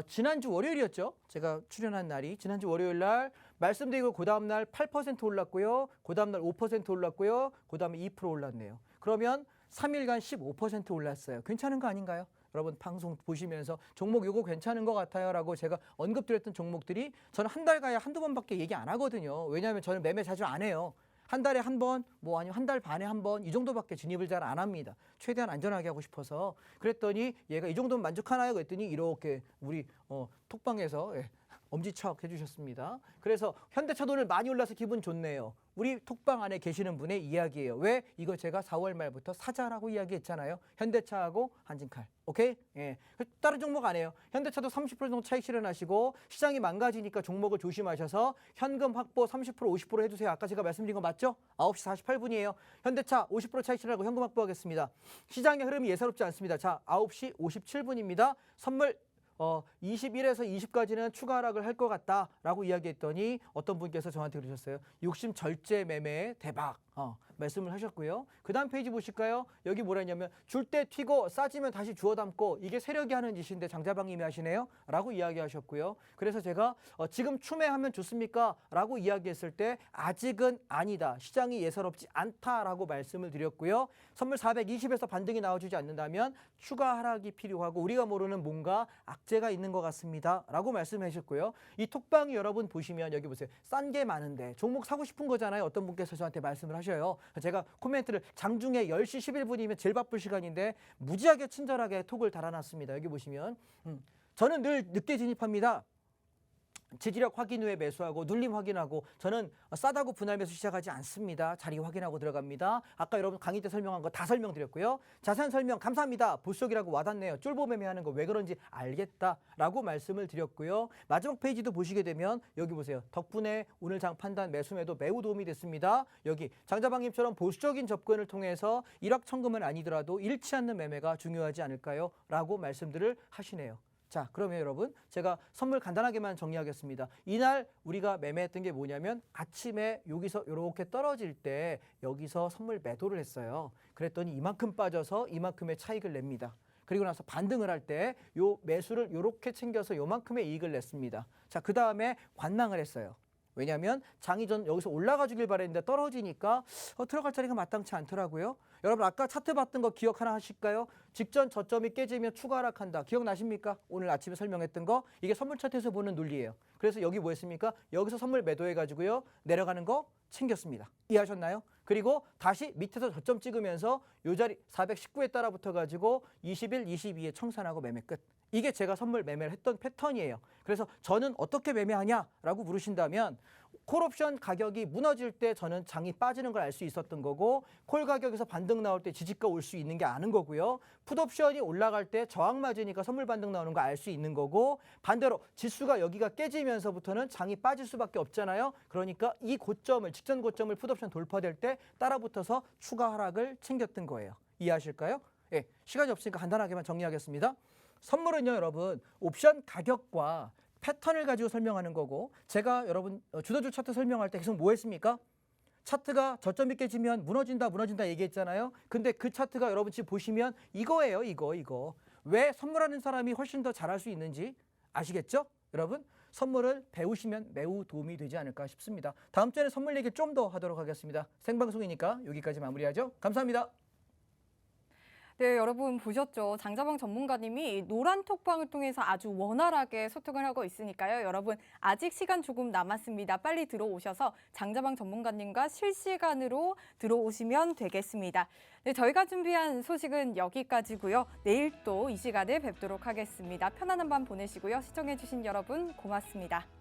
지난주 월요일이었죠. 제가 출연한 날이 지난주 월요일 날 말씀드리고 그 다음 날 8% 올랐고요. 그 다음 날 5% 올랐고요. 그 다음에 2% 올랐네요. 그러면 3일간 15% 올랐어요. 괜찮은 거 아닌가요? 여러분 방송 보시면서 종목 이거 괜찮은 것 같아요 라고 제가 언급드렸던 종목들이 저는 한 달 가야 한두 번밖에 얘기 안 하거든요. 왜냐하면 저는 매매 자주 안 해요. 한 달에 한 번, 뭐 아니면 한 달 반에 한 번 이 정도밖에 진입을 잘 안 합니다. 최대한 안전하게 하고 싶어서. 그랬더니 얘가 이 정도면 만족하나요? 그랬더니 이렇게 우리 톡방에서 엄지척 해주셨습니다. 그래서 현대차 돈을 많이 올라서 기분 좋네요. 우리 톡방 안에 계시는 분의 이야기예요. 왜? 이거 제가 4월 말부터 사자라고 이야기했잖아요. 현대차하고 한진칼. 오케이? 예. 다른 종목 안 해요. 현대차도 30% 정도 차익 실현하시고 시장이 망가지니까 종목을 조심하셔서 현금 확보 30% 50% 해주세요. 아까 제가 말씀드린 거 맞죠? 9시 48분이에요. 현대차 50% 차익 실현하고 현금 확보하겠습니다. 시장의 흐름이 예사롭지 않습니다. 자, 9시 57분입니다. 선물 21에서 20까지는 추가 하락을 할 것 같다라고 이야기했더니 어떤 분께서 저한테 그러셨어요. 욕심 절제 매매 대박 말씀을 하셨고요. 그 다음 페이지 보실까요? 여기 뭐라 했냐면 줄 때 튀고 싸지면 다시 주워 담고 이게 세력이 하는 짓인데 장자방님이 하시네요 라고 이야기하셨고요. 그래서 제가 지금 추매하면 좋습니까? 라고 이야기했을 때 아직은 아니다. 시장이 예사롭지 않다라고 말씀을 드렸고요. 선물 420에서 반등이 나와주지 않는다면 추가 하락이 필요하고 우리가 모르는 뭔가 악재가 있는 것 같습니다 라고 말씀하셨고요. 이 톡방이 여러분 보시면 여기 보세요. 싼 게 많은데 종목 사고 싶은 거잖아요. 어떤 분께서 저한테 말씀을 하셔요. 제가 코멘트를 장중에 10시 11분이면 제일 바쁠 시간인데 무지하게 친절하게 톡을 달아놨습니다. 여기 보시면 저는 늘 늦게 진입합니다. 지지력 확인 후에 매수하고 눌림 확인하고 저는 싸다고 분할 매수 시작하지 않습니다. 자리 확인하고 들어갑니다. 아까 여러분 강의 때 설명한 거 다 설명드렸고요. 자세한 설명 감사합니다. 보석이라고 와닿네요. 쫄보 매매하는 거 왜 그런지 알겠다라고 말씀을 드렸고요. 마지막 페이지도 보시게 되면 여기 보세요. 덕분에 오늘 장 판단 매수매도 매우 도움이 됐습니다. 여기 장자방님처럼 보수적인 접근을 통해서 일확천금은 아니더라도 잃지 않는 매매가 중요하지 않을까요? 라고 말씀들을 하시네요. 자, 그러면 여러분 제가 선물 간단하게만 정리하겠습니다. 이날 우리가 매매했던 게 뭐냐면 아침에 여기서 이렇게 떨어질 때 여기서 선물 매도를 했어요. 그랬더니 이만큼 빠져서 이만큼의 차익을 냅니다. 그리고 나서 반등을 할 때 요 매수를 이렇게 챙겨서 요만큼의 이익을 냈습니다. 자, 그 다음에 관망을 했어요. 왜냐하면 장이 전 여기서 올라가 주길 바랬는데 떨어지니까 들어갈 자리가 마땅치 않더라고요. 여러분 아까 차트 봤던 거 기억 하나 하실까요? 직전 저점이 깨지면 추가 하락한다. 기억나십니까? 오늘 아침에 설명했던 거. 이게 선물 차트에서 보는 논리예요. 그래서 여기 뭐 했습니까? 여기서 선물 매도해가지고요. 내려가는 거 챙겼습니다. 이해하셨나요? 그리고 다시 밑에서 저점 찍으면서 요 자리 419에 따라 붙어가지고 21, 22에 청산하고 매매 끝. 이게 제가 선물 매매를 했던 패턴이에요. 그래서 저는 어떻게 매매하냐라고 물으신다면 콜옵션 가격이 무너질 때 저는 장이 빠지는 걸 알 수 있었던 거고 콜 가격에서 반등 나올 때 지지가 올 수 있는 게 아는 거고요. 풋옵션이 올라갈 때 저항 맞으니까 선물 반등 나오는 거 알 수 있는 거고 반대로 지수가 여기가 깨지면서부터는 장이 빠질 수밖에 없잖아요. 그러니까 이 고점을 직전 고점을 풋옵션 돌파될 때 따라붙어서 추가 하락을 챙겼던 거예요. 이해하실까요? 예, 시간이 없으니까 간단하게만 정리하겠습니다. 선물은요, 여러분, 옵션 가격과 패턴을 가지고 설명하는 거고, 제가 여러분 주도주 차트 설명할 때 계속 뭐 했습니까? 차트가 저점 있게 지면 무너진다 얘기했잖아요. 근데 그 차트가 여러분 지금 보시면 이거예요, 이거. 왜 선물하는 사람이 훨씬 더 잘할 수 있는지 아시겠죠? 여러분, 선물을 배우시면 매우 도움이 되지 않을까 싶습니다. 다음 주에는 선물 얘기 좀 더 하도록 하겠습니다. 생방송이니까 여기까지 마무리하죠. 감사합니다. 네, 여러분 보셨죠? 장자방 전문가님이 노란 톡방을 통해서 아주 원활하게 소통을 하고 있으니까요. 여러분 아직 시간 조금 남았습니다. 빨리 들어오셔서 장자방 전문가님과 실시간으로 들어오시면 되겠습니다. 네, 저희가 준비한 소식은 여기까지고요. 내일 또 이 시간에 뵙도록 하겠습니다. 편안한 밤 보내시고요. 시청해주신 여러분 고맙습니다.